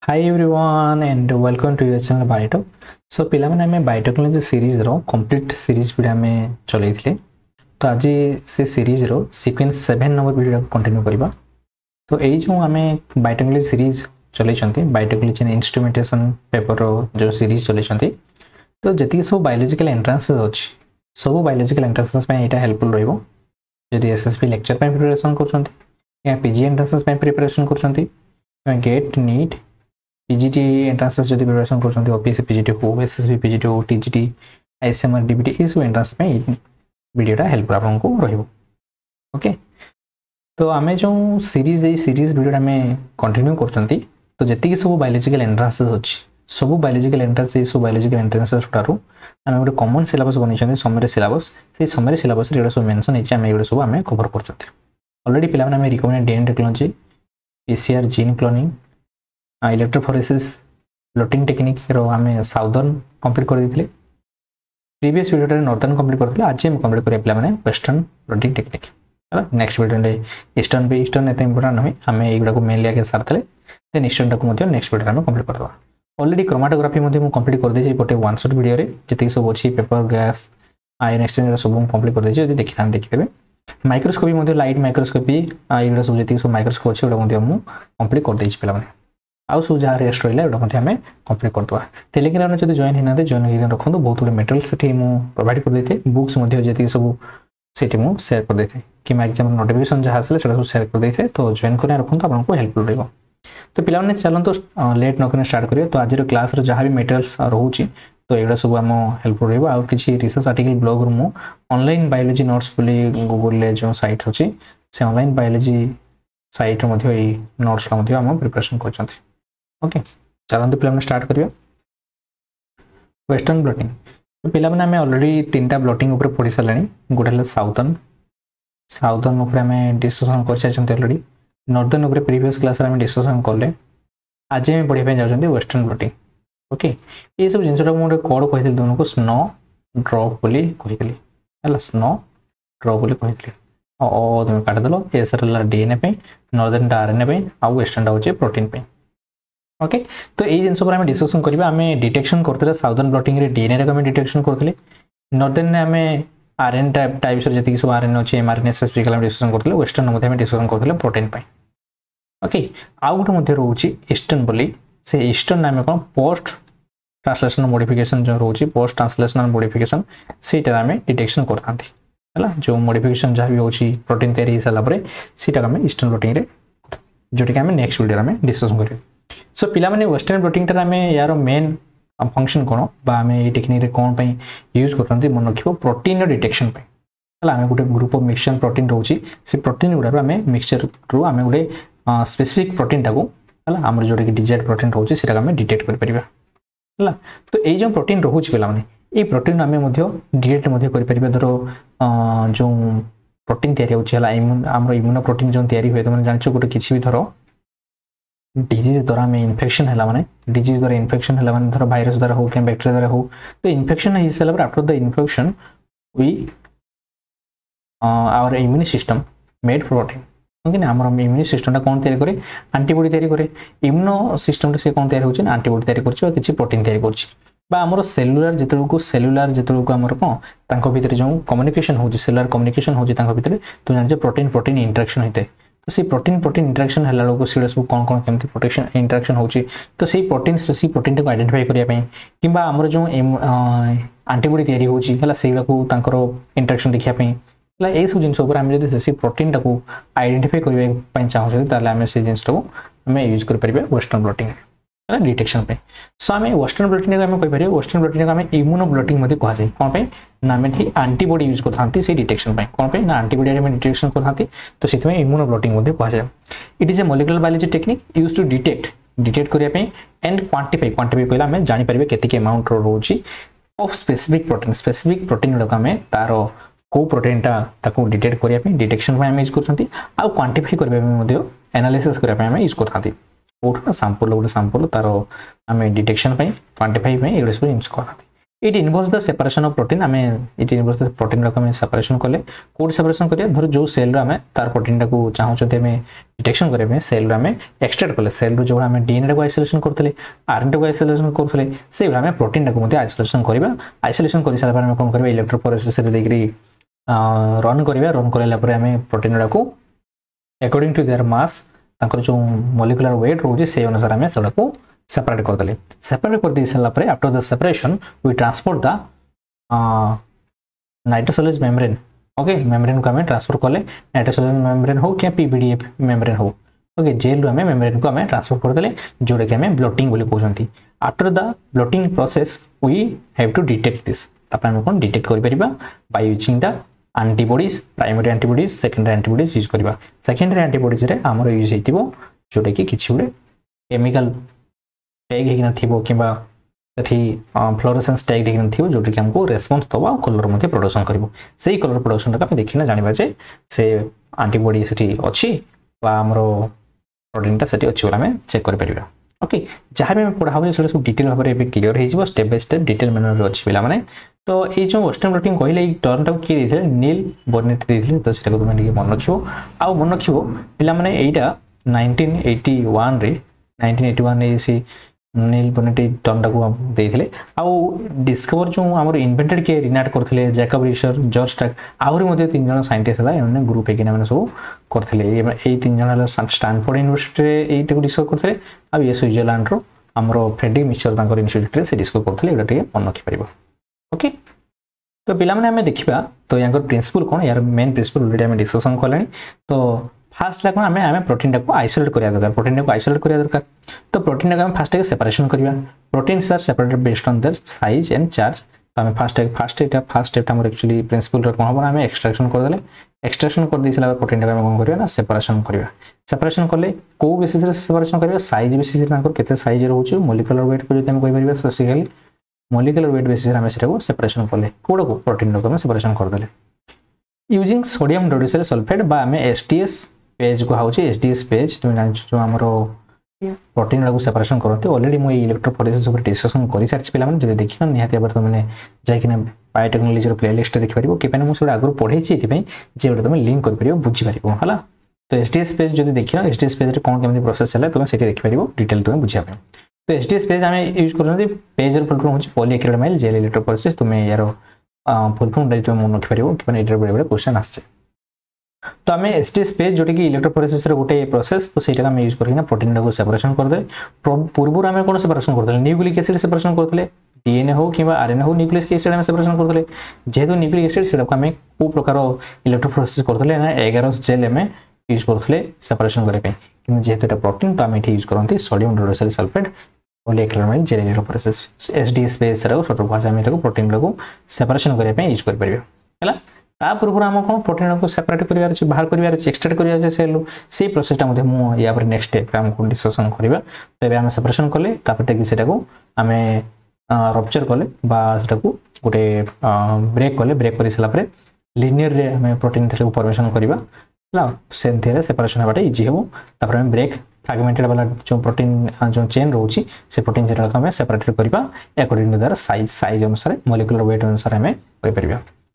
Hi everyone and welcome to your channel Bioto. So पिला माने हमें बायोटेक्नोलॉजी सीरीज रो कंप्लीट सीरीज वीडियो हमें चलैथिले तो आज से सीरीज रो सीक्वेंस 7 नंबर वीडियो कंटिन्यू करबा। तो एई जो हमें बायोटेक्नोलॉजी सीरीज चलै छथि बायोटेक्नोलॉजी इंस्ट्रूमेंटेशन पेपर रो जो सीरीज चलै छथि तो जति सब बायोलॉजिकल एंट्रेंसेस अछि सब बायोलॉजिकल एंट्रेंसेस में एटा हेल्पफुल रहइबो। यदि एसएसपी लेक्चर पे प्रिपरेशन करछथि या पीजी एंट्रेंसेस पे प्रिपरेशन करछथि गेट नीट पीजीटी एंट्रेंसेस जदि प्रिपरेशन करछथि ओपीएससी पीजीटी हो एसएसबी पीजीटी हो टीजीटी आईएसएमआर डीबीटी इस एंट्रेंस में वीडियोटा हेल्प आपको रहइबो। ओके तो आमे जो सीरीज वीडियो में कंटिन्यू करछथि तो जति सब बायोलॉजिकल एंट्रेंसेस अछि सब बायोलॉजिकल एंट्रेंसेस ठारू आमे गोटे कॉमन सिलेबस बनै छथि समरी सिलेबस से समरी सिलेबस रे सब मेंशन अछि आमे एगुडे सब आमे कवर करछथि ऑलरेडी पिला माने recommended DNA technology PCR gene cloning electrophoresis blotting technique रो हमें साउदर्न कंप्लीट कर दिथिले प्रीवियस वीडियो रे नॉर्थर्न कंप्लीट करथिले आज हम कंप्लीट करिया पिला माने वेस्टर्न प्लॉटिंग टेक्निक है नेक्स्ट वीडियो रे ईस्टर्न एते इंपोर्टेंट नहीं हमें एगुडा को मेनली आगे सारथले देन ईस्टर्न टाको मध्ये नेक्स्ट वीडियो रे हम कंप्लीट करदवा। ऑलरेडी क्रोमेटोग्राफी मध्ये हम कंप्लीट कर देछि गोटे वन शॉट वीडियो रे जति सब अछि पेपर गैस आयन एक्सचेंज सब हम कंप्लीट कर देछि यदि देखिना देखिबे माइक्रोस्कोपी मध्ये लाइट माइक्रोस्कोपी एगुडा सब जति सब माइक्रोस्कोप अछि ओडा मध्ये हम कंप्लीट कर देछि पिला माने आउ सब जहाँ रेस्ट रहा है हमें कंप्लीट करदे। टेलीग्राम जब जॉइन होना जॉइन रखु बहुत गुड मेटेरियल्स से प्रोवाइड कर देते बुक्स जी सब से सेयार कर देते कि एग्जाम नोटिफिकेशन जहाँ आसे सब सेयार कर देते तो जॉइन कर रखु आपको हेल्पफुल रहा। तो पिलाने चलते लेट नक स्टार्ट करेंगे तो आज क्लास जहाँ भी मेटेरियल्स रोचे तो ये सब आम हेल्पफुल रहा। किसी रिसर्च आर्टिकल ब्लॉग रू ऑनलाइन बायोलॉजी नोट्स गूगल जो साइट अच्छी से ऑनलाइन बायोलॉजी साइट नोट्स आम प्रिपरेशन कर। ओके चलते पे स्टार्ट करिया वेस्टर्न ब्लॉटिंग। तो पिला माने हमें ऑलरेडी तीनटा ब्लॉटिंग ऊपर पढ़ी सारे गोटे साउदर्न ऊपर हमें डिस्कशन कर सारी ऑलरेडी नॉर्थर्न ऊपर प्रीवियस क्लास रे हमें डिस्कशन कले आज हम पढ़ाई जाऊँ वेस्टर्न ब्लॉटिंग। ओके ये सब जिनसा मुझे कोड कही तुमको स्नो ड्रॉप बोली कही है स्नो ड्रॉप बोली कही तुम काटिदेल एसर डीएनए पे नॉर्थर्न आरएनए पे आउ वेस्टर्न होचे प्रोटीन पे। ओके तो ये जिन पर डिस्कसन करबा हमें डिटेक्शन करते साउदर्न ब्लॉटिंग रे डीएनए रे हमें डिटेक्शन करते नॉर्थर्न ने हमें आरएन टाइप्स जति सब आरएन अच्छे एमआरएनए एसएसपी का डिस्कशन करते वेस्टर्न मध्ये हमें डिस्कशन करते प्रोटीन पे। ओके आउ गोटे मध्ये रोची ईस्टर्न बोली से ईस्टर्न आम कौन पोस्ट ट्रांसलेशनल मॉडिफिकेशन जो रोची पोस्ट ट्रांसलेशनल मॉडिफिकेशन सेटा हमें डिटेक्शन करता है जो मॉडिफिकेशन जहाँ भी होची प्रोटीन तैयारी सारा पर सीटा हमें ईस्टर्न ब्लॉटिंग रे जोटा कि हमें नेक्स्ट वीडियो में डिस्कसन करेंगे। सो पिला माने वेस्टर्न ब्लॉटिंग टा हमें यार मेन फंक्शन कोन बा हमें ये टेक्निक रे कोन पई यूज करथंती मन रखिबो प्रोटीन डिटेक्शन पे हला हमें गुटे ग्रुप ऑफ मिक्सचर प्रोटीन रहउची से प्रोटीन गुडा हमें मिक्सचर रो हमें गुटे स्पेसिफिक प्रोटीन टाको हला हमर जोटे कि डिजायर्ड प्रोटीन रहउची सेटा हमें डिटेक्ट कर परिबा हला। तो ए जो प्रोटीन रहउची पिला माने ए प्रोटीन हमें मध्ये डिटेक्ट मध्ये कर परिबा धरो जो प्रोटीन तयारी होची हला हमर इम्यूनो प्रोटीन जो तयारी होय त जानिचो गुटे किछि भी धरो डिजीज द्वारा हमें इन्फेक्शन है माने डिजीज द्वारा इन्फेक्शन है माने धर भाइरस द्वारा हो क्या बैक्टीरिया द्वारा हो तो इन्फेक्शन है सारा पर after the infection we our immune system made protein okay ना हमर इम्यून सिस्टम कोन तयारी करे एंटीबॉडी तयारी करे इम्यूनो सिस्टम से कोन तयारी होची एंटीबॉडी तयारी करछि और किछि प्रोटीन तयारी करछि बा हमर सेलुलर जेतलको हमर कोन तांको भीतर जो कम्युनिकेशन होची सेलुलर कम्युनिकेशन होची तांको भीतर तो जान जे प्रोटीन इंटरेक्शन होते तो सी प्रोटीन इंटरेक्शन है लोग सीडा सब कौन कौन केमती प्रोटेक्शन इंटरेक्शन होची तो सी प्रोटीन को आइडेंटिफाई करिया पई किबा हमर जो एंटीबॉडी तयारी होची हला सेवा को तांकर इंटरेक्शन देखिया पई हला ए सब जिंस ऊपर हम जदी सी प्रोटीन को आइडेंटिफाई करिया पई चाहू ताले हम से जिंस को हम यूज कर परिबे वेस्टर्न ब्लॉटिंग है डिटेक्शन पे। सो हमें वेस्टर्न ब्लॉटिंग को हम कहि परिबे वेस्टर्न ब्लॉटिंग को हम इम्यूनो ब्लॉटिंग मध्ये कहा जाय कोन पे ना में एंटीबॉडी यूज करथांती से डिटेक्शन पे कोन पे ना एंटीबॉडी में डिटेक्शन करथांती तो सेति में इम्यूनो ब्लॉटिंग मध्ये कहा जाय। It is a molecular biology technique used to detect करिया पे एंड क्वांटिफाई कहला हमें जानि परिबे केतिके अमाउंट रो रोची ऑफ स्पेसिफिक प्रोटीन लोक हमें तारो को प्रोटीन टा ताको डिटेक्ट करिया पे डिटेक्शन पे हम यूज करथांती आ क्वांटिफाई करिया पे मध्ये एनालिसिस करिया पे हम यूज करथांती ओटा सैंपल गोटे सैंपल तार आम डिटेक्शन क्वांटिफाई ये सब यूज करते it involves the separation of protein आम इट इन्वॉल्व्स द प्रोटीन को सेपरेशन कले कौट सेपरेशन करिया धर जो सेल आम तार प्रोटीन को चाहते आम डिटेक्शन करने सेल आम एक्सट्रैक्ट कले सेल जो आम डीएनए को आइसोलेशन करते आरएनए को आइसोलेशन करते से आम प्रोटीन को आइसोलेशन करवा आइसोलेशन कर सारा आम कौन कर इलेक्ट्रोफोरेसिस रन करवा रन कराला आम प्रोटीन गुड़ा को अकॉर्डिंग टू देयर मास जो मॉलिक्यूलर वेट रोचे से अनुसार आम से सेपरेट करदे सेपरेट कर दे सारा after the separation we transport the nitrocellulose membrane okay membrane को आम ट्रांसफर कले नाइट्रोसेलुलोज मेम्ब्रेन हो क्या पीबीडीएफ मेम्ब्रेन हो ओके जेल आम मेम्ब्रेन को आम ट्रांसफर करदे जोटा कि आम ब्लोटिंग बोली कहते after the blotting process we have to detect this आम कौन डिटेक्ट कर by using the antibodies primary antibodies secondary antibodies use करवा सेकेंडरी एंटीबॉडीज रे हमर यूज हेतिबो जोटा कि किछि गुडे केमिकल टैग हेकिना थिबो किबा तथि फ्लोरोसेंस टैग हेकिना थिबो जोटा कि हमको रेस्पॉन्स दबा कलर मध्ये प्रोडक्शन करबो सेही कलर प्रोडक्शन का देखिना जानिबा जे से एंटीबॉडी सेठी अछि बा हमरो प्रोटीन ता सेठी अछि बोला हम चेक कर परिबा ओके जहाँ भी पढ़ा हो सब डिटेल भाव में क्लीयर हो step by step detail manner अच्छी पिला माने तो ये जो वेस्टर्न ब्लोटिंग कहले ये टर्म टाक किए देथिले नील बर्नेट देथिले तो सेटा को तुम ठीक मन रखिबो आ मन रखिबो पिला माने एटा 1981 रे 1981 ए सी नील बर्नेट टर्म टाक देथिले आ डिस्कवर जो हमर इन्वेंटेड के रिनाट करथिले जैकब रिशर जॉर्ज टाक आउरी मध्ये तीन जन साइंटिस्ट हला एने ग्रुप हेकिना माने सब करथिले ए तीन जन हला स्टैनफोर्ड यूनिवर्सिटी रे एटा को डिस्कवर करथिले आ ये स्विट्जरलैंड रो हमरो फ्रेडरिक मिचर तांकर इंस्टीट्यूट रे से डिस्कवर करथिले एटा ठीक मन रखि परिबो ओके तो पिला माने हमें देखिबा तो यांकर प्रिंसिपल कोन यार मेन प्रिंसिपल ऑलरेडी हमें डिस्कशन करलानी तो फास्ट लागो हमें प्रोटीन को आइसोलेट करिया दरकार प्रोटीन को आइसोलेट करिया दरकार तो प्रोटीन को हम फास्ट सेपरेशन करिया proteins are separated based on their size and charge तो हमें फास्ट स्टेप हमर एक्चुअली प्रिंसिपल कोन होबा हमें एक्सट्रैक्शन कर देले एक्सट्रैक्शन कर दिसला प्रोटीन को हम कोन करिया ना सेपरेशन करिया सेपरेशन करले को बेसिस रे सेपरेशन करिया साइज बेसिस रे तांकर केते साइज रहउची मॉलिक्यूलर वेट को जति हम कहि परिबा स्पेसिफिकली मॉलिक्यूलर वेट बेसिस रे हम सेटा को सेपरेशन करले कोडा को प्रोटीन को हम सेपरेशन कर देले यूजिंग सोडियम डोडिसल सल्फेट बा हमें एसटीएस पेज को हाउची एसडीएस पेज तुम जान जो हमरो प्रोटीन को सेपरेशन करते ऑलरेडी मो इलेक्ट्रोफोरेसिस ऊपर डिस्कशन करि सारछि पिला माने जदि देखिन निहाती बार तुमने जाय कि बायोटेक्नोलॉजी रो प्लेलिस्ट देखि परिबो कि पने मो सेटा आगु पढै छि इति पई जे ओटा तुम लिंक कर परिबो बुझि परिबो हला तो एसडीएस पेज जदि देखिन एसडीएस पेज रे कोन केमि प्रोसेस चला तुम सेठी देखि परिबो डिटेल तुम बुझिया पे तो एसडीएस पेज हमें यूज करते पेज रो फुल फॉर्म होछि पॉलीएक्रिलामाइड जेल इलेक्ट्रोफोरेसिस तुम यारो फुल फॉर्म डाइट तुम मन रखि परिबो कि पने एटर बड़े बड़े क्वेश्चन आछे तो आम एसटीएस पेज जोटा कि इलेक्ट्रोफोरेसिस गोटे प्रोसेस तो सहीटा आम यूज करना प्रोटीन को सेपरेशन करदे पूर्व आम कौन सेपरेशन करते न्यूक्लिक एसिड सेपरेशन करते डीएनए हो कि आरएनए हो न्यूक्लिक एसिड आम सेपरेशन करते जेहेतु न्यूक्लिक एसिड से आम को प्रकार इलेक्ट्रोफोरेसिस करते ना 11 जेल आम यूज करते सेपरेशन करने कि जेहेतु प्रोटीन तो आम ये यूज करते sodium dodecyl sulphate polyacrylamide gel electrophoresis SDS PAGE से छोट भाषा आम प्रोटीन को सेपरेशन करने यूज कर पारे ता पूर्व आम कौन प्रोटीन को सेपरेट कर बाहर कर एक्सट्रैक्ट कर सेल से प्रोसेसटा या नेक्स्ट स्टेप आमको डिस्कसन करवा तो आम सेपरेशन कले आम रप्चर कले गोटे ब्रेक कले ब्रेक कर सारापर लिनियर रे आम प्रोटीन को फॉर्मेशन करवा से सेपरेशन होगा इजी हम तापर आम ब्रेक फ्रैगमेंटेड वाला जो प्रोटीन जो चेन रोची से प्रोटीन चेन को आम सेपरेट करवा अकॉर्डिंग टू देयर साइज अनुसार मॉलिक्यूलर वेट अनुसार आम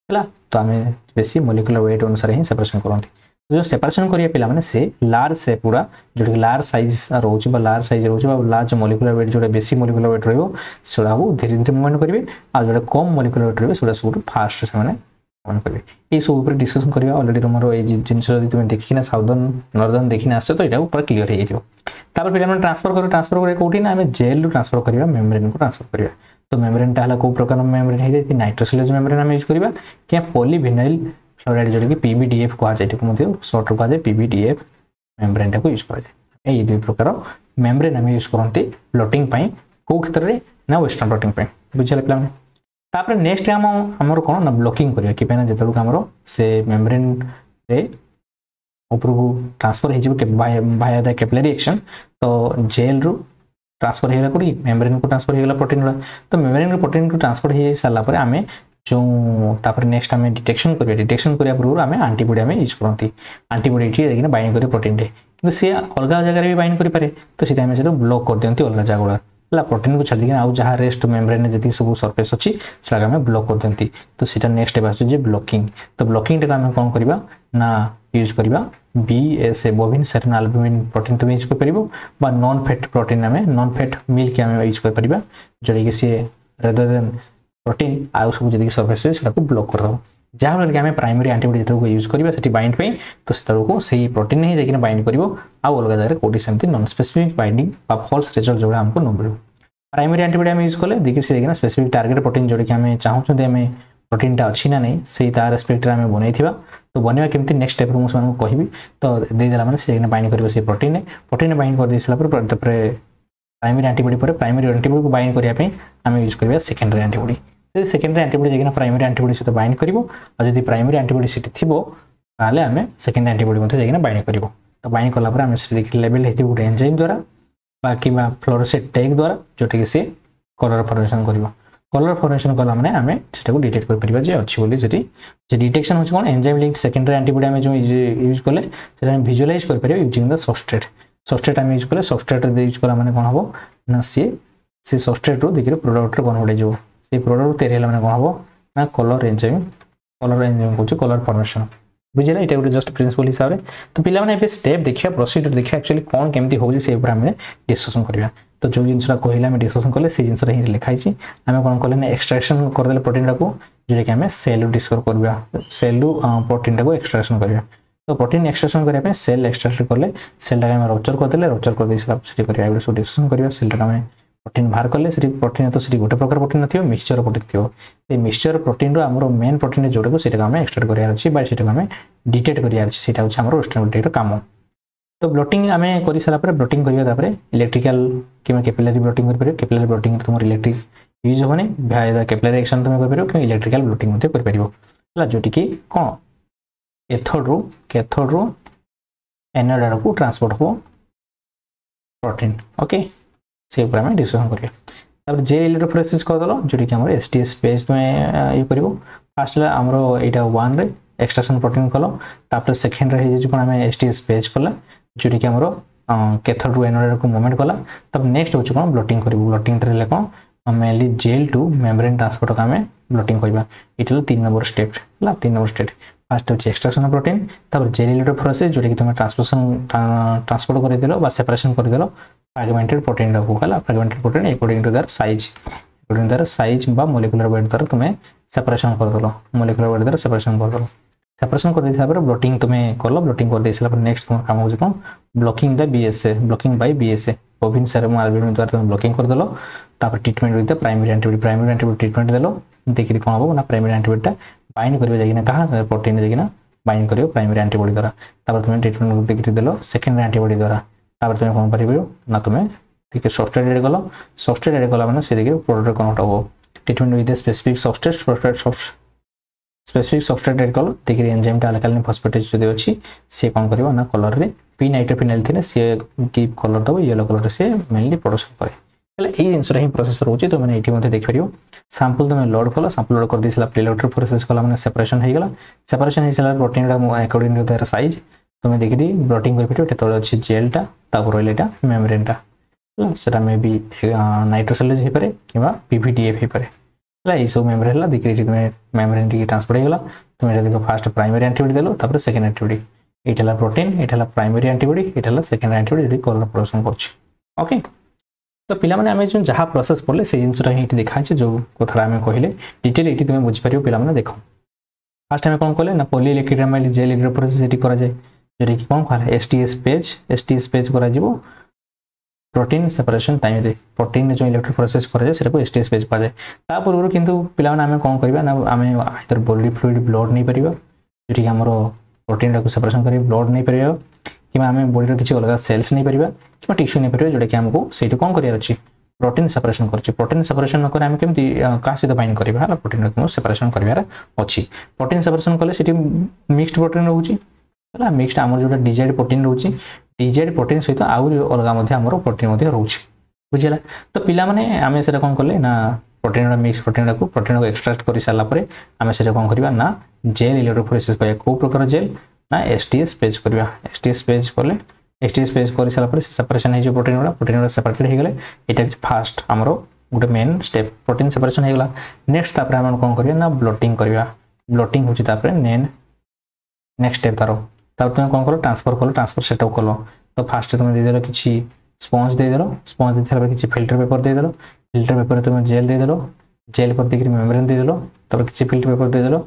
कर तो आम बेसी मॉलिक्यूलर वेट अनुसार ही सेपरेशन करते जो सेपरेशन करिया पिला माने से लार्ज शेप पूरा जो लार्ज साइज रोची बा लार्ज साइज रोची बा लार्ज मॉलिक्यूलर वेट जो बेसी मॉलिक्यूलर वेट रहबो सेडा हो धीरे धीरे मूवमेंट करिवे आ जो कम मॉलिक्यूलर वेट रहबे सेडा सब फास्ट से माने मूवमेंट करिवे ए सब ऊपर डिस्कशन करिया ऑलरेडी तुमरो ए जिंस यदि तुम देखिना साउदर्न नॉर्दर्न देखिना आसे तो एटा ऊपर क्लियर हे जइयो तापर पिला माने ट्रांसफर करे कोठी ना हमें जेल रू ट्रांसफर करिया मेम्ब्रेन को ट्रांसफर करिया तो मेम्ब्रेन टा हला को प्रकार मेम्ब्रेन हे जे नाइट्रोसेलुलोज मेम्ब्रेन हम यूज करिवा कि पॉलीविनाइल फ्लोराइड जो कि पीबीडीएफ कहा जाए शॉर्ट कहा जाए पीबीडीएफ मेम्ब्रेन टा को यूज करा जाए ये दुई प्रकार मेम्ब्रेन हम यूज करते ब्लोटिंग पई को क्षेत्र रे ना वेस्टर्न ब्लोटिंग पई बुझले पिला माने तापर नेक्स्ट हमर कोन ना ब्लॉकिंग करिया कि पेना जेतलु हमर से मेम्ब्रेन रे ऊपर को ट्रांसफर हे जे बाय द कैपिलरी एक्शन तो जेल रू ट्रांसफर हेला कोडी मेम्ब्रेन को ट्रांसफर हेला प्रोटीन ला तो मेम्ब्रेन रो प्रोटीन को ट्रांसफर हे साला पर आमे जो तापर नेक्स्ट आमे डिटेक्शन करिया पूर्व आमे एंटीबॉडी आमे यूज करंती एंटीबॉडी ठी बाइंड करे प्रोटीन रे किंतु से अलग जगह रे भी बाइंड करि पारे तो सीधा आमे से ब्लॉक कर दियंती अलग जगह है प्रोटीन को छाड़ी आउ जहाँ रेस्ट मेम्ब्रेन जी सब सरफेस अच्छी से आम ब्लॉक कर दिखती तो सीटा नेक्स्ट स्टेप आस ब्लॉकिंग तो ब्लॉकिंग टाइम आम कौन करवा ना यूज करवा BSA bovine serum albumin protein तुम यूज कर नॉन फैट प्रोटीन आम नॉन फैट मिल्क आम यूज कर जोटा कि सी रेदर देन प्रोटीन आउ सब जी सरफेस से ब्लॉक कर जहाँफल कि आम प्राइमरी एंटीबॉडी जो यूज करवा से बाइंड पे तो से प्रोटीन ही जाकर बाइंड कर अलग जगह कौटी सेमती non specific binding false result जो आमको न मिले प्राइमरी एंटीबॉडी आम यूज कले देखिए से स्पेसिफिक टारगेट प्रोटीन जोटा कि आम चाहूँ आम प्रोटीनटा अच्छी ना नहीं से तार रेस्पेक्ट आम बनई तो बनवा केमती नेक्स्ट स्टेप मुझे कहबी तो देदेला मैंने से बाइंड कर प्रोटीन बाइंड कर सारापर प्राइमरी एंटीबॉडी प्राइमरी एंटीबॉडी को बाइंड करने आम यूज करवा सेकेंडरी एंटीबॉडी से सेकेंडरी एंटीबॉडी जाकर प्राइमरी एंटीबॉडी सहित बाइंड कर जब प्राइमरी एंटीबॉडी सीट थी ताले आम सेकेंडरी एंटीबॉडी जाकर बाइंड कर तो बाइंड कलापर आम देखिए लेवल होती गोटे एंजाइम द्वारा कि फ्लोरोसेंट टैग द्वारा जोटा कि सी कलर फॉर्मेशन कर कलर फॉर्मेशन कला मैंने आम से डिटेक्ट कर अच्छी बोली से डिटेक्शन हो कौन एंजाइम लिंक सेकेंडरी एंटीबॉडी आम जो यूज कले विजुअलाइज कर यूजिंग द सबस्ट्रेट सबस्ट्रेट आम यूज कले सबस्ट्रेट यूज कला मैंने कौन हम ना सी सबस्ट्रेट रू देखिए प्रोडक्ट कन्वर्ट हो से प्रोडक्ट तैयारी मैंने कौन हम ना कलर एंजाइम कौन कलर फॉर्मेशन बुझे ये गोटे जस्ट प्रिंसिपल हिसाब से तो पिला माने स्टेप देखिए प्रोसीजर देखिए एक्चुअली कौन केमती होगी से आम डिस्कसन करवा तो जो जिनसा कहले आम डिस्कसन कले से जिनसा ही लिखाई आम कौन कले ना एक्सट्रैक्शन करदे प्रोटीन टाक जोटा कि आम सेल डिस्कस करवा सेल प्रोटीन टाक एक्सट्रैक्शन करवा तो प्रोटीन एक्सट्रैक्शन करने सेल एक्सट्रैक्ट कले सेल टाक रप्चर करदे रप्चर कर सारा सब डिस्कसन करवा सेल टाक आम प्रोटीन बाहर कले प्रोटीन तो गोटे प्रकार प्रोटीन थी मिक्सचर प्रोटीन थी मिक्सचर प्रोटीन आम मेन प्रोटीन जोटा को आम एक्सट्रैक्ट करार आम डिटेक्ट करार काम तो ब्लोटिंग आम कर सारापर ब्लोटिंग करवा इलेक्ट्रिकल कि कैपिलरी ब्लोटिंग कर कैपिलरी ब्लोटिंग तुम इलेक्ट्रिक यूज होने कैपिलरी एक्शन तुम कर इलेक्ट्रिकल ब्लोटिंग कर जोटी कि कौन कैथोड रू एनोड आड़ को ट्रांसपोर्ट हो प्रोटीन ओके से आम डिस्कसन करें जेल इलेक्ट्रोफोरेसिस करदेल जोटी कि आम STS पेज तुम ये कर फास्ट आमर यहाँ 1 रे एक्सट्रैक्शन प्रोटीन कल तापर सेकेंड कौन आम STS पेज कला जोटी कि आमर कैथोड रू एनोड को मूवमेंट कला तब नेक्स्ट हूँ कौन ब्लोटिंग कर ब्लोटिंग कौन mainly gel to membrane transport को आम ब्लोटिंग करवा ये 3 नंबर स्टेप है 3 नंबर स्टेप फास्ट हूँ एक्सट्रैक्शन प्रोटीन तब जेल इलेक्ट्रोफोरेसिस जोटा कि तुम ट्रांसपोर्ट करदेल सेपरेशन करदेल फ्रैगमेंटेड प्रोटीन को fragmented protein according to their size molecular weight द्वारा तुम्हें सेपरेशन करदेल मोलिकुलर वेट द्वारा सेपरेशन कर देला ब्लोटिंग तुम्हें कल ब्लोटिंग कर देला नेक्स्ट तुम काम हो कौन blocking the BSA blocking by BSA bovine serum albumin द्वारा तुम ब्लॉकिंग करदेल तापर treatment with the primary antibody treatment देल देखिए कौन हम ना प्राइमरी एंटीबॉडी बाइंड कर जाइए कहाँ प्रोटीन जाइए बाइंड कर प्राइमरी एंटीबॉडी द्वारा तापर तुम ट्रीटमेंट देखिए देल सेकेंडरी एंटीबॉडी द्वारा तापर तुम कौन कर ना तुम देखिए सबस्ट्रेट एड कल सबस्ट्रेट एड कला मैंने से देखिए प्रोडक्ट कन्वर्ट हो treatment with specific specific substrate add कल देखिए एंजाइम अल्कालाइन फॉस्फेटेज जो अच्छी सी कौन कर ना कलर रे पी नाइट्रोफिनाइल थे सी गिव कलर दब येलो कलर से मेनली प्रोडक्शन करे ये जिनसा ही प्रोसेस रोचे तो मैंने ये देखिए सैंपल तुम लोड कल सैंपल लोड कर देला इलेक्ट्रोफोरेसिस कला मैंने सेपरेशन होगा सेपरेशन हो सारा protein according to their size तुम्हें देखिए ब्लोटिंग कर अच्छी जेलटा रहा मेम्ब्रेनटा से मे बी नाइट्रोसेलुलोज हो पाए कि PVDF हो पाए है सब मेम्ब्रेन है देखिए तुम्हें मेम्ब्रेन टी ट्रांसपोर्ट होगा तुम्हें देख फास्ट प्राइमरी एंटीबॉडी देल तापर सेकेंड एंटीबॉडी ये प्रोटीन ये प्राइमरी एंटीबॉडी ये सेकेंड एंटीबॉडी जो कलर प्रोडक्शन कर ओके तो पिला माने आमे जो जहाँ प्रोसेस पढ़ले से जिनसा ही देखा जो कथा आम कहले डिटेल ये तुम्हें बुझीपर पे देख फास्ट आम कौन कले ना पॉलीइलेक्ट्रिक जेल इलेक्ट्रोफोरेसिस कराए जो कि कौन कह STS पेज करा प्रोटीन सेपरेशन टाइम रे प्रोटीन जो इलेक्ट्रोफोरेसिस कराए से STS पेज कहुए ता पूर्व किंतु पिला माने आमे कौन करबा ना आमे आइदर बॉडी फ्लूइड ब्लड नहीं परिबा जो कि हमरो प्रोटीन को सेपरेशन करी ब्लड नहीं परिबा कि आम बॉडी किसी अलग सेल्स नहीं परिबा कि टिश्यू नहीं परिबा जोटा कि हमको से कौन करार अच्छी प्रोटीन सेपरेशन कर प्रोटीन सेपरेशन नक आम केमती क्या सहित बाइंड करवा प्रोटीन को सेपरेशन करार अच्छी प्रोटीन सेपरेशन कले से मिक्सड प्रोटीन रोचे है मिक्सड आम जो डिजाइड प्रोटीन रोचे डिजाइड प्रोटीन सहित आउरी अलग प्रोटीन रोचे बुझेगा तो पिला माने आम से कौन कले ना प्रोटीन मिक्स प्रोटीन को एक्सट्रैक्ट कर सारापर आम से कौन करवा ना जेल इलेक्ट्रोफोरेसिस कौ प्रकार जेल ना STS पेज करवा STS पेज कले एचटीएस पेज कर सारा पर सेपरेशन हो प्रोटीन गुड़ा सेपरेटेड हो गले ये फास्ट आमर गोटे मेन स्टेप प्रोटीन सेपरेशन हो गला नेक्स्ट तापर हम कौन करिया ना ब्लोटिंग करिया ब्लोटिंग होची तापर नेक्स्ट स्टेप तार तुम कौन कर ट्रांसफर सेटअप कल तो फास्ट तुम देदेल कि स्पंज देदेल स्पंज दे सारा किसी फिल्टर पेपर देदेल फिल्टर पेपर तुम जेल देदेल जेल पर देखिए मेम्ब्रेन देदेल तापर किसी फिल्टर पेपर देदेल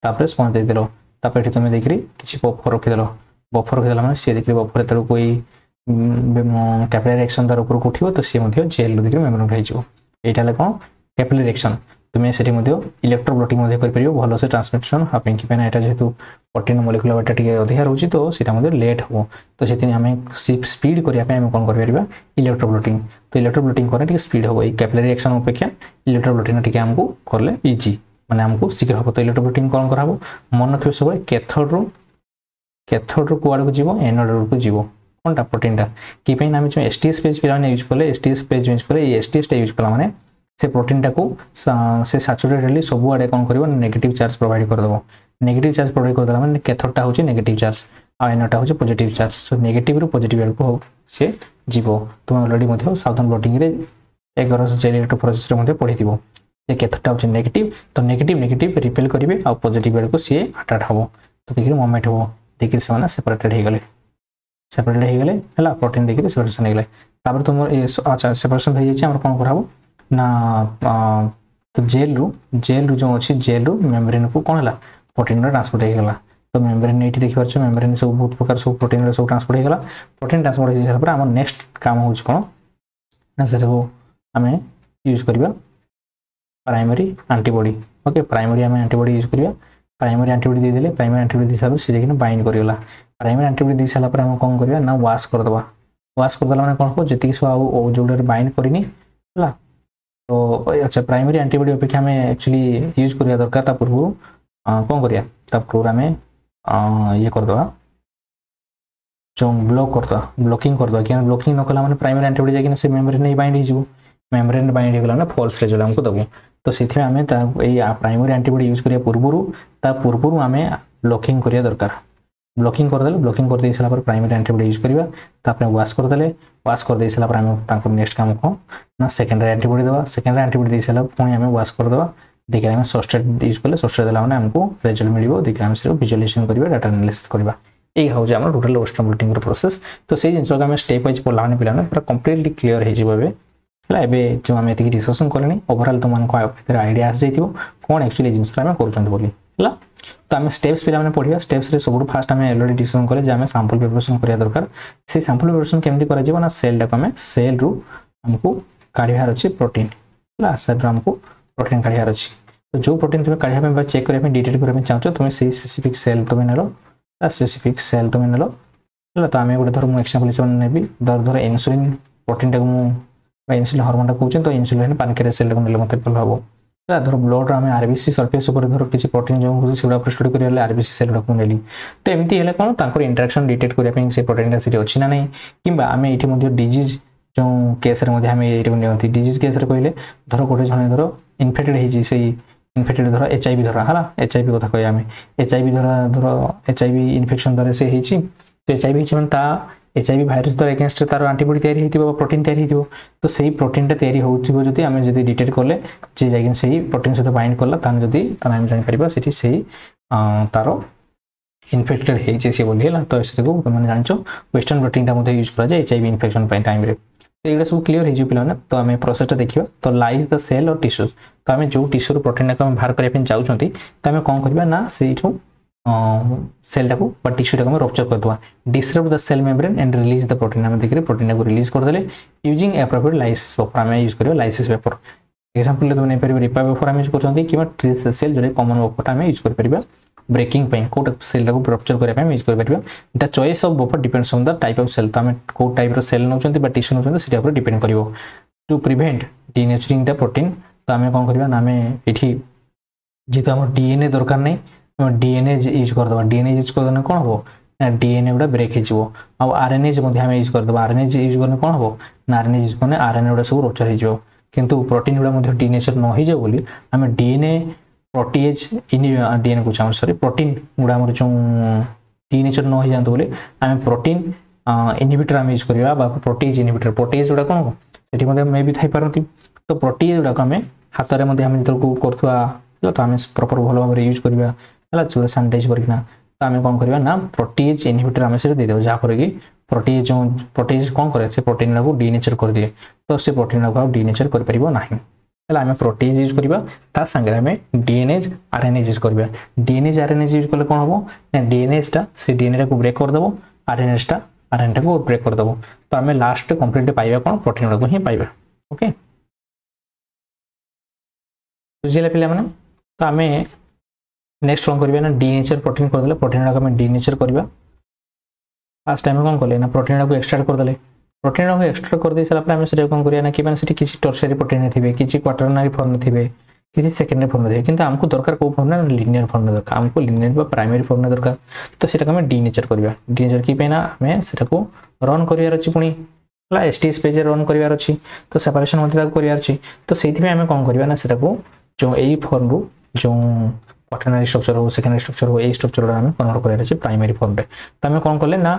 तापर स्पंज देदेल तापर ये तुम देखिए किसी बफर रखीदेल बफर रखीदेला मैंने सी देखिए बफर तेणु कोई कैपिलरी एक्शन तार ऊपर उठो तो सी जेल देखिए मेम्ब्रेन हो यहाँ कौन कैपिलरी एक्शन तुम्हें से इलेक्ट्रो ब्लोटिंग कर भल से ट्रांसमिशन हापिंग कि यहाँ जेहतु प्रोटीन मोलिकुलर वेट टी अधिक रोचे तो सीटा लेट हम तो से आम स्पीड करने कौन कर इलेक्ट्रो ब्लोटिंग तो इलेक्ट्रो ब्लोटिंग करें स्पीड हम ये कैपिलरी एक्शन अपेक्षा इलेक्ट्रो ब्लोटिंग टी आमको कले इजी माने आमको शीघ्र हम तो इलेक्ट्रो ब्लोटिंग कौन कर मन रखिए सब कैथोड रू कुआड़ को जीव एनोड को जीव कौनटा प्रोटीनटा कि आम जो एसटीएस पेज पे यूज कले एसटीएस पेज यूज कले एसटीएस यूज कला माने से प्रोटीनटा को से सैचुरेटेडली सब आड़े कौन कर नेगेटिव चार्ज प्रोवाइड करदेव नेगेटिव चार्ज प्रोवाइड करदेला माने कैथोडटा होची नेगेटिव चार्ज आ एनोडटा होची पॉजिटिव चार्ज सो नेगेटिव रू पॉजिटिव आड़ को से जीव तुम ऑलरेडी मध्य साउथर्न ब्लोटिंग रे 11 जेल इलेक्ट्रोफोरेसिस रे मध्य पढ़िथिबो जे कैथोडटा होची नेगेटिव तो नेगेटिव रिपेल करिवे आ पॉजिटिव आड़ को सी अटैच हबो तो देखिए मोमेंट हबो देखिए से सेपरेटेड हो गले है प्रोटीन देखिए सेपरेशन हो गले तापर तुम अच्छा सेपरेशन हो जाए कौन कर ना तो जेल रू जो अच्छी जेल रू मेम्ब्रेन को कौन है प्रोटीन ट्रांसपोर्ट हो गला तो मेम्ब्रेन ये देखिए मेम्ब्रेन सब बहुत प्रकार सब प्रोटीन सब ट्रांसपोर्ट हो गला प्रोटीन ट्रांसपोर्ट हो सारा आम नेक्स्ट काम हो कौन ना से आम यूज करवा प्राइमरी एंटीबॉडी ओके प्राइमरी आम एंटीबॉडी यूज करवा प्राइमरी एंटीबॉडी देदेले प्राइमरी एंटीबॉडी हिसाब से देखिए बाइंड करगला प्राइमरी एंटीबॉडी दे सारा पर हम कौन करवा ना वाश करदेला मैंने कौन को जी सब जो बाइंड करनी है तो अच्छा प्राइमरी एंटीबॉडी अपेक्षा आम एक्चुअली यूज करवा दरकार पूर्व कौन करा पूर्व आम ये करदे जो ब्लॉक करदे ब्लॉकिंग करदे क्या ब्लॉकिंग न कला मैंने प्राइमरी एंटीबॉडी जाकि से मेम्ब्रेन नहीं बाइंड हो मेम्ब्रेन बाइंड हो गला फॉल्स रिजल्ट हमको दबो तो से आम प्राइमरी एंटीबॉडी यूज करिया पूर्व आम ब्लॉकिंग करिया दरकार ब्लॉकिंग करदेले ब्लॉकिंग कर दे सारा पर प्राइमरी एंटीबॉडी यूज करवा तापर वाश करदेले वाश कर दे सारा पर आम नेक्स्ट काम कौन ना सेकेंडरी एंटीबॉडी देवा सेकेंडरी एंटीबॉडी दे सारा पुणी आम वाश करदेवा देखिए आम सब्सट्रेट यूज कले सब्सट्रेट देला माने हमको रिजल्ट मिलिबो देखिए आम से विजुअलाइजेशन करबा डाटा एनालिसिस करबा यही हूँ आम टोटल वेस्टर्न ब्लोटिंग प्रोसेस तो से जिन आम स्टेप वाइज पढ़ला पे पूरा कम्प्लीटली क्लीयर हो जो आम ये डिस्कसन कले ओवरऑल तुम आइडिया आस जाइए कौन एक्चुअली जिन आम कर तो आम स्टेप्स पे पढ़ा स्टेप्स सब फास्ट आम अलरेडी डिस्कसन कले आम सैंपल प्रिपरेशन करा दरकार से सैंपल प्रिपरेशन केमती करा सेल टाक आम सेल रु आमको काढ़ार अच्छे प्रोटीन है सेल आमको प्रोटीन काढ़ार अच्छी तो जो प्रोटीन तुम काढ़ा चेक करने डिटेक्ट करने चाहो तुम से स्पेसिफिक सेल तुम नेल स्पेसिफिक सेल तुम नेल तो आम गोटे धर मुझे एक्जाम्पल नेबी धर इन्सुलिन प्रोटीन टाक इन्सुलिन हार्मोन कहते तो इन्सुलिन पानक्रियास सेल टाक मतलब भल हम धर ब्लड आम आरबीसी सरफेस धर किसी प्रोटीन जो स्टडी कर आरबीसी सेल टाक नेली तो एमती है कौन तर इंटरेक्शन डिटेक्ट करने से प्रोटीन से अच्छी ना नहीं कि आम ये डिजीज जो केस नियंती डिजीज केस कहले धर गोटे जन धर इनफेक्टेड इनफेक्टेड धर एचआईवी धर है एचआईवी कथा कह आम एचआईवी धर एचआईवी इनफेक्शन द्वारा से तो एचआईवी मैंने एचआईवी भाइरस द्वारा एगेन्स्ट तार एंटीबॉडी तैयारी हो प्रोटीन तैयारी हो तो सही प्रोटीन तैयारी होती आम जो डिटेक्ट कले जे जाए से प्रोटीन सहित बाइंड कला आम जापर से तार इनफेक्टेड है बोली है तो तुमने जान वेस्टर्न ब्लोटिंग यूज करा एचआईवी इनफेक्शन टाइम तो ये सब क्लीयर हो पे तो आम प्रोसेस देखा तो लाइज द सेल और टिश्यूज तो आम जो टिश्यू प्रोटीन टाक बाहर करने चाहते तो आम कौन करवा ना से सेल टाक टिश्यू टाक रप्चर करदे disrupt the cell membrane and release the protein आम देखिए प्रोटीन को रिलीज करदे यूजिंग एप्रोप्रिएट लाइसिस पेपर आम यूज कर लाइसिस पेपर एग्जांपल तुम नहीं पार रिपा पेपर आम यूज कर सेल जो कॉमन पेपर आम यूज कर ब्रेकिंग कोट सेल टाक रप्चर करने यूज कर the choice of buffer depends on the type of cell तो आम कौ टाइप सेल नौ टिश्यू नौ से डिपेंड कर to prevent denaturing the protein तो आम कौन करवा ना आम ये जेहतु आम डीएनए दरकार नहीं डीएनए यूज करदे डीएनए यूज करदे कौन हम ना डीएनए गुड़ा ब्रेक हो आरएनए आम यूज करदे आरएनए यूज करने कौन हम ना आरएनए यूज करने आरएनए गुड़ा सब रप्चर हो किंतु प्रोटीन गुड़ा डीनेचर न हो जाए बोली आम डीएनए प्रोटीएज डीएनए को सॉरी प्रोटीन गुड़ा जो डीनेचर न हो जाते बोली आम प्रोटीन इनहिबिटर आम यूज करवा प्रोटीज इनहिबिटर प्रोटीज गुड़ा कौन से मे भी थी पारती तो प्रोटीज गुड़ाक आम हाथ में जो करवा तो आम प्रॉपर भल भाव यूज करवा जो सानिटाइज करना तो आम कौन करवा ना प्रोटीज इनहिबिटर आम से देदेव जहाँपर कि प्रोटीज कौन करे से प्रोटीन को डीनेचर कर दिए तो से प्रोटीन को डीनेचर कर आम प्रोटीज यूज करवा ता संगे आम डीएनएज आरएनएज यूज करवा डीएनएज आरएनएज यूज कले कौन हम ना डीएनएज टा से डीएनए को ब्रेक करदेव आरएनएज टा आरएनए को ब्रेक करदेव तो आम लास्ट कंप्लीट पाइबा कौन प्रोटीन गुड़ाक ही पाइबा ओके बुझे पे तो आम नेक्स्ट कौन करवा ना डीनेचर प्रोटीन करदे प्रोटीन गुड़ाक आम डीनेचर करवा फास्ट टाइम कौन कले ना प्रोटीन को एक्सट्रैक्ट करदे प्रोटीन को एक्सट्रैक्ट कर दे सारा आम से कौन करवा ना कि मैंने किसी टर्शियरी प्रोटीन थे किसी क्वाटरनरी फॉर्म थे किसी सेकेंडरी फॉर्म थे किंतु आमको दरकार कौ फॉर्म ना लिनियर फॉर्म दरकार आमको लिनियर प्राइमरी फॉर्म दरकार तो सेटा आम डीनेचर करवा डीनेचर कि ना आम से रन करार अच्छी पुणी एसटीएस पेज रन करार अच्छी तो सेपरेशन मत करार अच्छी तो से आम कौन करवा ना से जो यही फॉर्म रु जो क्वाटरनरी स्ट्रक्चर हो सेकेंडरी स्ट्रक्चर हो यही स्ट्रक्चर आम कन्वर्ट करार अच्छे प्राइमरी फॉर्म रे तो आम कौन कले ना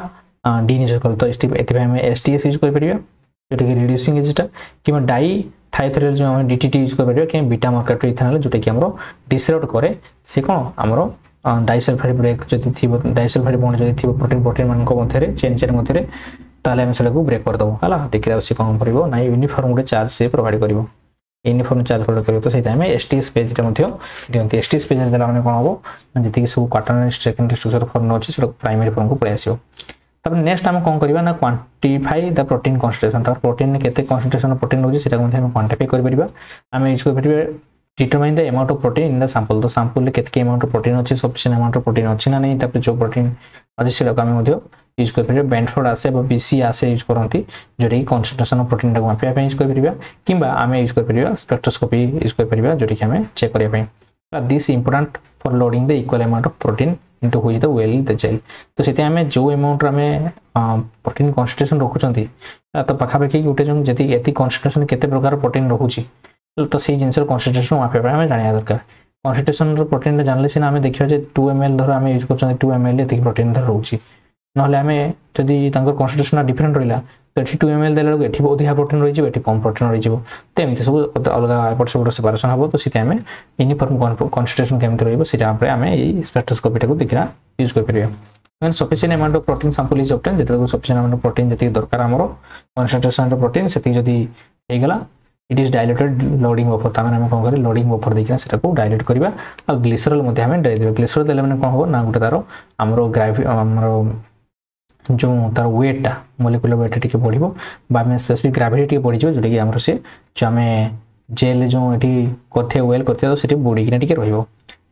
डीनेचर कल तो ये एसटीएस यूज कर जोटा कि रिड्यूसिंग एजेंटा कि डाई थाइथोल जो आम डीटीटी यूज कर कि बीटा मार्कर इथेनॉल जोटा कि आम डिसरप्ट करे से कौन आमर डाइसल्फाइड ब्रेक जब थी डाइसल्फाइड बॉन्ड जब थी प्रोटीन प्रोटीन मान मध्य चेन चेन मध्य ताले आम से ब्रेक करदेव है देखिए सी कौन कर ना यूनिफॉर्म गोटे चार्ज से प्रोवाइड कर यूनिफॉर्म चार्ज प्रोवाइड कर तो सही एसटीएस पेज दिखती एसटीएस पेज देला मैंने कौन हम जी सब क्वाटरनरी सेकेंडरी स्ट्रक्चर फॉर्म अच्छे प्राइमरी फॉर्म को पलि आसो तब नेक्स्ट आम कौन करवा ना क्वांटिफाई द प्रोटीन कॉन्सेंट्रेशन तक प्रोटीन में केते कॉन्सेंट्रेशन प्रोटीन रोचे से क्वांटिफाई कर आम यूज कर determine the amount of protein in the sample तो सैंपल में केते अमाउंट ऑफ प्रोटीन अच्छे सफिशिएंट अमाउंट ऑफ प्रोटीन अच्छी ना नहीं जो प्रोटीन अच्छे से आम यूज कर बेंटफोर्ड आसे बीसी आसे यूज करती जोटा कि कॉन्सेंट्रेशन ऑफ प्रोटीन को मापिया यूज कर कि आम यूज कर स्पेक्ट्रोस्कोपी यूज कर जोटा कि आम चेक करने this important for loading the equal amount of protein into which the well the gel तो से आम जो अमाउंट आम प्रोटीन कॉन्सेंट्रेशन रखुंट तो पाखापाखि गोटे जो जी एति कॉन्सेंट्रेशन केते प्रकार प्रोटीन रखुची तो से जिन कॉन्सेंट्रेशन मापिया आम जाना दरकार कॉन्सेंट्रेशन प्रोटीन जानले सीना आम देखा 2 ml धर आम यूज कर 2 ml ये प्रोटीन धर रोचे ना आम जदि कॉन्सेंट्रेशन डिफरेंट रहा तो ये 2 ml देला ये अधिक प्रोटीन रही है कम प्रोटीन रही है तो एमती सब अलग एपट सब सेपरेशन हम तो सीधे आम यूनिफॉर्म कॉन्सेंट्रेशन केमती रही आम ये स्पेक्ट्रोस्कोपी को देखना यूज कर sufficient amount of protein sample is obtain जो सफिशिएंट अमाउंट ऑफ प्रोटीन जी दरकार आमर कॉन्सेंट्रेशन प्रोटीन से जदि होगला it is diluted loading buffer तमें आम कौन कर लोडिंग बफर देखना से डायल्यूट करवा और ग्लिसरॉल आम देदेव ग्लिसरॉल देले मैंने कौन हम ना गोटे तार आमर आमर जो तार वेटा मोलिकुलर वेट टी बढ़ स्पेसिफिक ग्राविटी बढ़ी जोटा कि आमर से जो आम जेल जो ये करते वेल करते तो सीटी बुड़ीकिना टी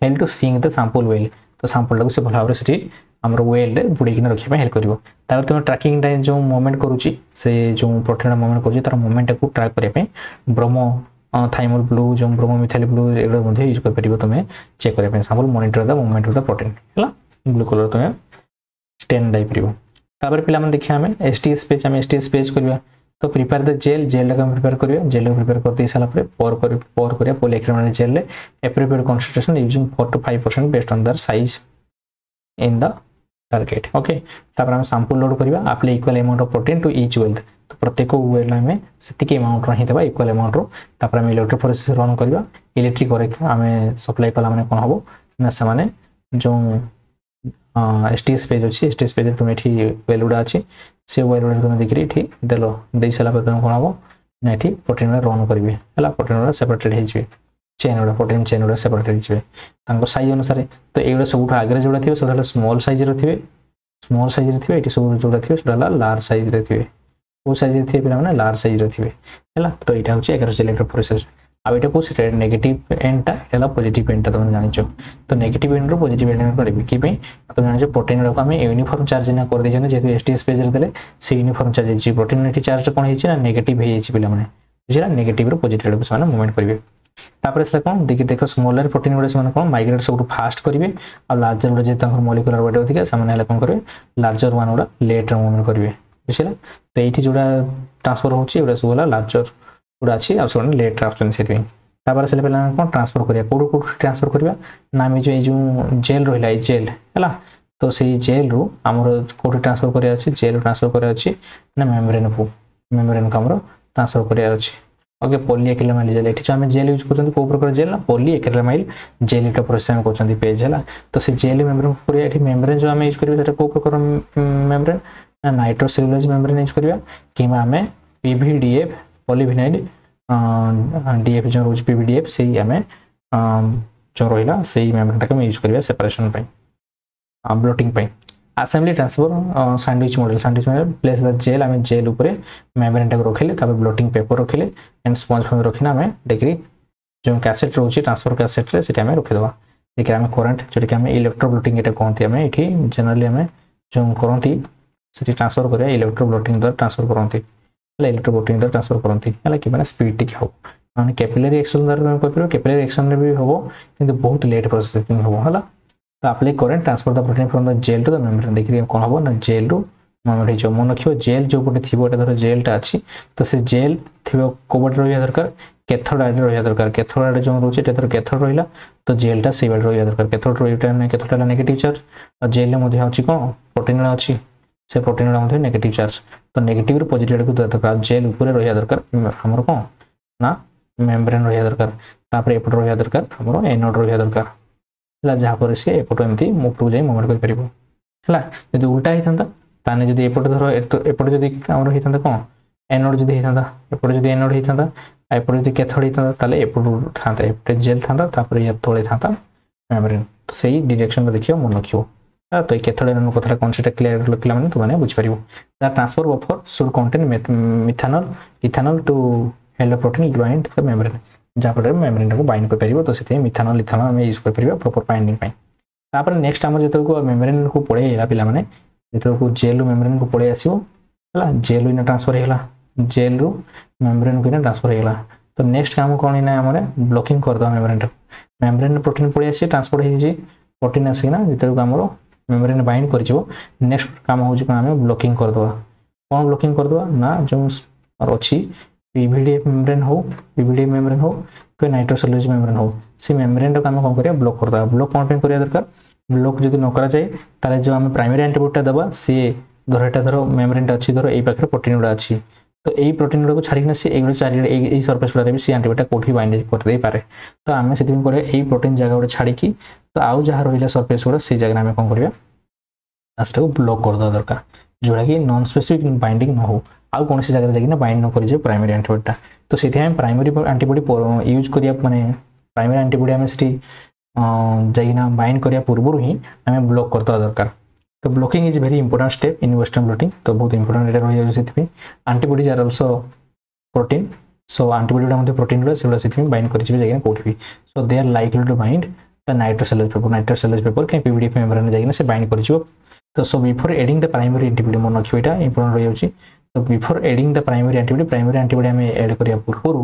help to sink the sample well तो सैंपल को से भल भाव से आमर वेल बुड़ीकिना रखा हेल्प कर तुम ट्रैकिंग टाइम जो मूवमेंट करुच्ची से जो प्रोटीन मूवमेंट कर तार मूवमेंट को ट्रैक करने ब्रोमो थाइमोल ब्लू जो ब्रोमो मिथाइल ब्लू एगुड़ा यूज कर तुम चेक करने sample monitor the movement of the protein है ब्लू कलर तुम स्टेन दाइपर तापर पिला मन देखिए आम एसटीएस पेज आम एसटीएस पेज करवा तो प्रिपेयर द जेल जेल को प्रिपेयर करवा जेल को प्रिपेयर कर दे सारा पोर करवा polyacrylamide gel appropriate concentration using 4 to 5% based on their size in the target okay तापर हम सैंपल लोड करवा apply equal amount of protein to each well तो प्रत्येक वेल आम से अमाउंट रही देवा इक्वल अमाउंट रो तापर हम इलेक्ट्रोफोरेसिस रन करवा इलेक्ट्रिक आम सप्लाई कला मैंने कौन हम ना से जो एसटीएस पेज अच्छी एसटीएस पेज तुम ये वेल गुड़ा अच्छी से वेल गुड़ा तुम देखिए ये देल दे सारा तुम कौन हम ना ये प्रोटीन रन करेंगे है प्रोटीन गुड़ा सेपरेटेड हो चेन गुड़ा प्रोटीन चेन गुड़ा सेपरेटेड हो साइज अनुसार तो ये सब आगे जोड़ा थे सब स्मॉल साइज थे स्मॉल साइज थे ये सब जोड़ा थे लार्ज साइज थे वो साइज थे पे लार्ज साइज थे है तो यहाँ हूँ 11 इलेक्ट्रोफोरेसिस आईटा कौन से नेगेटिव एंडटा है पॉजिटिव एंडटा तुम जान तो नेगेटिव एंड रो पॉजिटिव एंड करेंगे कि तुम जान प्रोटीन गुड़ा आम यूनिफॉर्म चार्ज ना कर देते जेहतु एसटीएस पेज देले से यूनिफॉर्म चार्ज प्रोटीन ये चार्ज कौन होना नेगेटिव पे बुझा नेगेटिव पॉजिटिव से मूवमेंट करेंगे तापर से कौन देखिए देख स्मॉलर प्रोटीन गुड़ा से कौन माइग्रेट सब फास्ट करेंगे और लार्जर गुड़ा जो मोलिकुलर वेट अधिक से कौन करेंगे लार्जर वन गुड़ा लेट मूवमेंट करेंगे बुझा तो ये जोड़ा ट्रांसफर होगा सब लार्जर गुड़ा अच्छी आउ सब लेट आसुँच से पे कौन ट्रांसफर करा कौट कौट ट्रांसफर करवा ना आम जो जेल रहा जेल है तो से जेल रु आमर कोठी ट्रांसफर करिया अछि जेल ट्रांसफर करिया अछि ना मेम्ब्रेन को हमर ट्रांसफर करिया अछि ओके पॉलीएक्रिलामाइड जेल एठी हम जेल यूज करछन को प्रकार जेल ना पॉलीएक्रिलामाइड जेल एटा प्रोसेस हम करछन पेज हला तो से जेल मेम्ब्रेन पूरा एठी मेम्ब्रेन जो हम यूज करबे सेटा को प्रकार मेम्ब्रेन ना नाइट्रोसेलुलोज मेम्ब्रेन यूज करबा किबा हमें पीवीडीएफ पॉलीविनाइल डीएफ जो रोज पीवीडीएफ से हमें जो रहिला सेही मेम्ब्रेन टाके यूज करबा सेपरेशन पई ब्लोटिंग पई assembly transfer sandwich model place the gel हमें जेल ऊपर मेम्ब्रेन टाके रखिले तब ब्लोटिंग पेपर रखिले एंड स्पंज फॉर्म रखिना हमें डिग्री जो कैसेट रोची ट्रांसफर कैसेट रे सेटा हमें रखि देबा देखि हमें करंट जोटी हमें इलेक्ट्रो ब्लोटिंग एटा कहंती हमें एठी जनरली हमें जो करंती सेठी ट्रांसफर करिया इलेक्ट्रो ब्लोटिंग द्वारा ट्रांसफर करंती इलेक्ट्रो ब्लोटिंग द्वारा ट्रांसफर करंती हला कि माने स्पीड टिक हो माने कैपिलरी एक्शन द्वारा हम करबो कैपिलरी एक्शन रे भी हो किंतु बहुत लेट प्रोसेसिंग हो हला तो apply current transfer the protein from the gel to the membrane देखिए कौन हम ना जेल रु मेम्ब्रेन जो मन रखियो जेल जो पटे थिबो एटा धर जेल टा अछि तो से जेल थिबो कोबट रहिया दरकार कैथोड आइड रहिया दरकार कैथोड आइड जो रोचे एटा धर कैथोड रहिला तो जेल टा सेबल रहिया दरकार कैथोड रहिया ने कैथोड ला नेगेटिव चार्ज और जेल ले मध्ये अछि कोन प्रोटीन ला अछि से प्रोटीन ला मध्ये नेगेटिव चार्ज तो नेगेटिव रु पॉजिटिव को दरकार जेल ऊपर रहिया दरकार हमर कोन ना मेम्ब्रेन रहिया दरकार तापर एपट रहिया दरकार हमर एनोड रहिया दरकार जहाँ पर सी एपट एमती मुक्ट जाए मुवमेंट कर परिबो हला यदि उल्टा ही थांता ताने जदि एपट धर एपट जदि हमर ही थांता कोन एनोड जदि ही थांता एपट जदि एनोड ही थांता एपट जदि कैथोड ही थांता ताले एपट थांता एपट जेल थांता तापर या तोळे थांता मेम्ब्रेन तो सही डायरेक्शन में देखियो मन रखियो तो ए कैथोड एनोड कथा कोन सेटा क्लियर लखिला माने तो माने बुझ परिबो the transfer buffer should contain methanol ethanol to help protein bind the membrane जहाँ पर मेम्ब्रेन को बाइंड कर परिबो तो सेते मिथानॉल इथानॉल हम यूज कर परिबो प्रॉपर बाइंडिंग पई तापर नेक्स्ट हमर जेतो को मेम्ब्रेन को पळे एला पिला माने जेतो को जेल मेम्ब्रेन को पळे आसीबो हला जेल इन ट्रांसफर हेला जेल रु मेम्ब्रेन को ट्रांसफर हेला तो नेक्स्ट काम कोन इना हमरे ब्लॉकिंग कर दो मेम्ब्रेन प्रोटीन पळे आसी ट्रांसफर हे जी प्रोटीन आसी ना जेतो को हमरो मेम्ब्रेन बाइंड करजिवो नेक्स्ट काम हो जी कोन हम ब्लॉकिंग कर दो कोन ब्लॉकिंग कर दो ना जो अछि पीवीडीएफ मेम्ब्रेन हो पीवीडीएफ मेम्ब्रेन हो तो नाइट्रोसेलुलोज मेम्ब्रेन हो से मेम्ब्रेन टा काम कोन करिया ब्लॉक कर दा ब्लॉक कोन पे करिया दरकार ब्लॉक जदि न करा जाय ताले जो हम प्राइमरी एंटीबॉडी दबा से धरटा धर मेम्ब्रेन टा अछि धर एई पाखरे प्रोटीन उडा अछि तो एई प्रोटीन उडा को छाडी ना से एगुडा चारि एई सरफेस उडा रे भी से एंटीबॉडी कोठी बाइंड कर दे पारे तो हमें सेटिंग करे एई प्रोटीन जगह उडा छाडी की तो आउ जहा रहिला सरफेस उडा से जगह हमें कोन करिया लास्ट को ब्लॉक कर दा दरकार जोडा की नॉन स्पेसिफिक बाइंडिंग न हो आउ कोन से जगह जाकी ना बाइंड न करि जे प्राइमरी एंटीबॉडी टा तो सेठी हम प्राइमरी एंटीबॉडी यूज करिया माने प्राइमरी एंटीबॉडी हम सेठी जाइना बाइंड करिया पूर्व ही हमें ब्लॉक करता दरकार तो blocking is very important step in western blotting तो बहुत इंपोर्टेंट एटा रहि जाय सेठी antibodies are also protein so antibody मध्ये प्रोटीन रो सेला सेठी बाइंड करि जे जाइना कोठी भी so they are likely to bind the nitrocellulose paper के पीवीडीएफ मेम्ब्रेन जाइना से बाइंड करि तो so before adding the primary antibody मन रखियो एटा इंपोर्टेंट रहि जाउची तो before adding the primary antibody हमें ऐड करिया पूर्व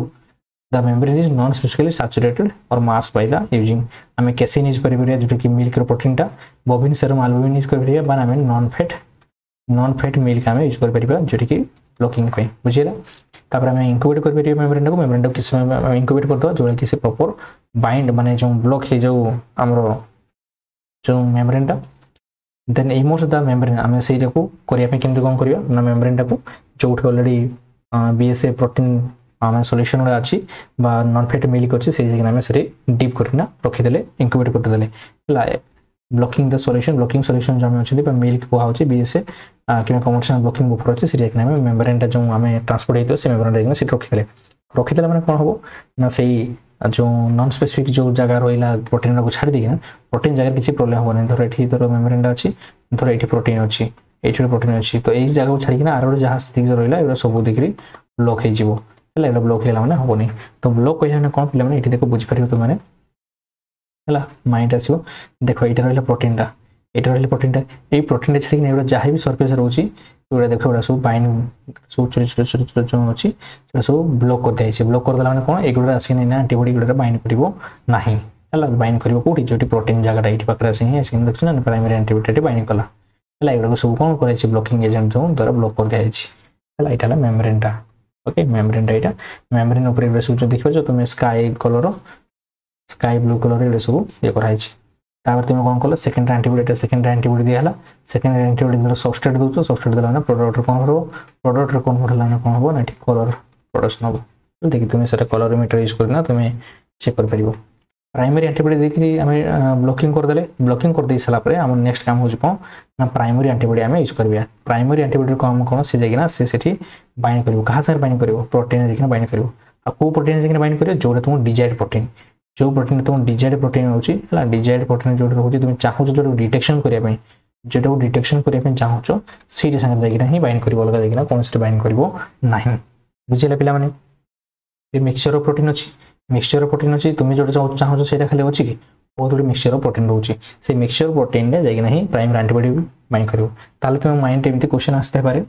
the membrane is non specifically saturated और मास्क बाय द यूजिंग हमें कैसीन यूज करिया जो कि मिल्क रो प्रोटीन टा बोविन सेरम एल्बुमिन यूज करिया बा हमें नॉन फैट मिल्क हमें यूज कर परिबा जो कि ब्लॉकिंग पे बुझिला तापर हमें इंक्यूबेट कर परिया मेम्ब्रेन को किस समय इंक्यूबेट कर दो जो कि से प्रॉपर बाइंड माने जो ब्लॉक हे जो हमरो जो मेम्ब्रेन टा देन इमोस द मेम्ब्रेन हमें सेटा को करिया पे केमते कोन करिया ना मेम्ब्रेन टा को जोठ ऑलरेडी बीएसए प्रोटीन हमें सॉल्यूशन उडा अछि बा नॉन फैट मिल्क अछि से जगह हमें सेटे डीप करना रखि देले इंक्यूबेट कर देले ला ब्लॉकिंग द सॉल्यूशन जो हमें अछि बा मिल्क को होछि बीएसए कि कमर्शियल ब्लॉकिंग बफर अछि से जगह हमें मेम्ब्रेन टा जो हमें ट्रांसपोर्ट हेतो से मेम्ब्रेन जगह से रखि देले माने कोन होबो ना सही जो नॉन स्पेसिफिक जो जगह रहिला प्रोटीन को छाडी देना प्रोटीन जगह किसी प्रॉब्लम हो नै धर एठी धर मेम्ब्रेन टा अछि धर एठी प्रोटीन अछि एठी प्रोटीन अछि तो एई जगह को छाडी ना आरो जहां स्थिति जो रहिला एरा सब दिगरी ब्लॉक हे जिवो हला एरा ब्लॉक हेला माने होबो नै तो ब्लॉक कहिला ने कोन पिला माने एठी देखो बुझि परियो तो माने हला माइंड आसीबो देखो एठी रहिला प्रोटीन टा एई प्रोटीन टा छाडी ना एरा जहां भी सरफेस रहउची एरा देखो एरा सब बाइंड सब छोटे जो अछि से सब ब्लॉक कर देइ छै ब्लॉक कर देला माने कोन एगुडा आसी नै ना एंटीबॉडी गुडा बाइंड करिवो नाही हला बाइंड करिवो कोठी जोटी प्रोटीन जगह एठी पकरा आसी है स्किन देखछ ना प्राइमरी एंटीबॉडी बाइंड कला हला एगुडा सब कोन करे छै ब्लॉकिंग एजेंट जो द्वारा ब्लॉक कर देइ छै हला एटाला मेम्ब्रेन टा ओके मेम्ब्रेन टा एटा मेम्ब्रेन ऊपर एबे सब जो देखिबो जो तुमे स्काई ब्लू कलर रे सब ये करा छै तापर तुम कौन कल सेकेंड एंटीबॉडी सेकेंड एंटीबॉडी दिया सेकेंड एंटीबॉडी सबस्ट्रेट दो सबस्ट्रेट देला प्रोडक्ट कौन हो प्रोडक्ट कन्वर्ट है कौन हम ना कलर प्रोडक्शन हम देखिए तुम से कलरीमीटर यूज करना तुम चेक कर पार प्राइमरी एंटीबॉडी देखिए आम ब्लॉकिंग करदे ब्लॉकिंग कर दे सारापर आम नेक्स्ट काम हो कौन ना प्राइमरी एंटीबॉडी आम यूज करवा प्राइमरी एंटीबॉडी कौन कौन से जाइना से बाइंड कर क्या साथ बाइंड कर प्रोटीन जाइए बाइंड कर कौ प्रोटीन जाइए बाइंड कर जो तुम डिजायर्ड प्रोटीन जो प्रोटीन तुम डिजायर्ड प्रोटीन होगा डिजायर्ड प्रोटीन जो रोचे तुम चाहो जो डिटेक्शन करने जो डिटेक्शन करने चाहो से जाइए बाइंड कर अलग जाइए कौन से बाइंड करना बुझे पे मिक्सचर प्रोटीन अच्छी मिक्सचर प्रोटीन अच्छी तुम जो चाहो से खाली अच्छी कि बहुत गुड मिक्सचर प्रोटीन रोचे से मिक्सचर प्रोटीन जाइए प्राइमरी एंटीबॉडी बाइंड कर तुम माइंड एमती क्वेश्चन आसते पारे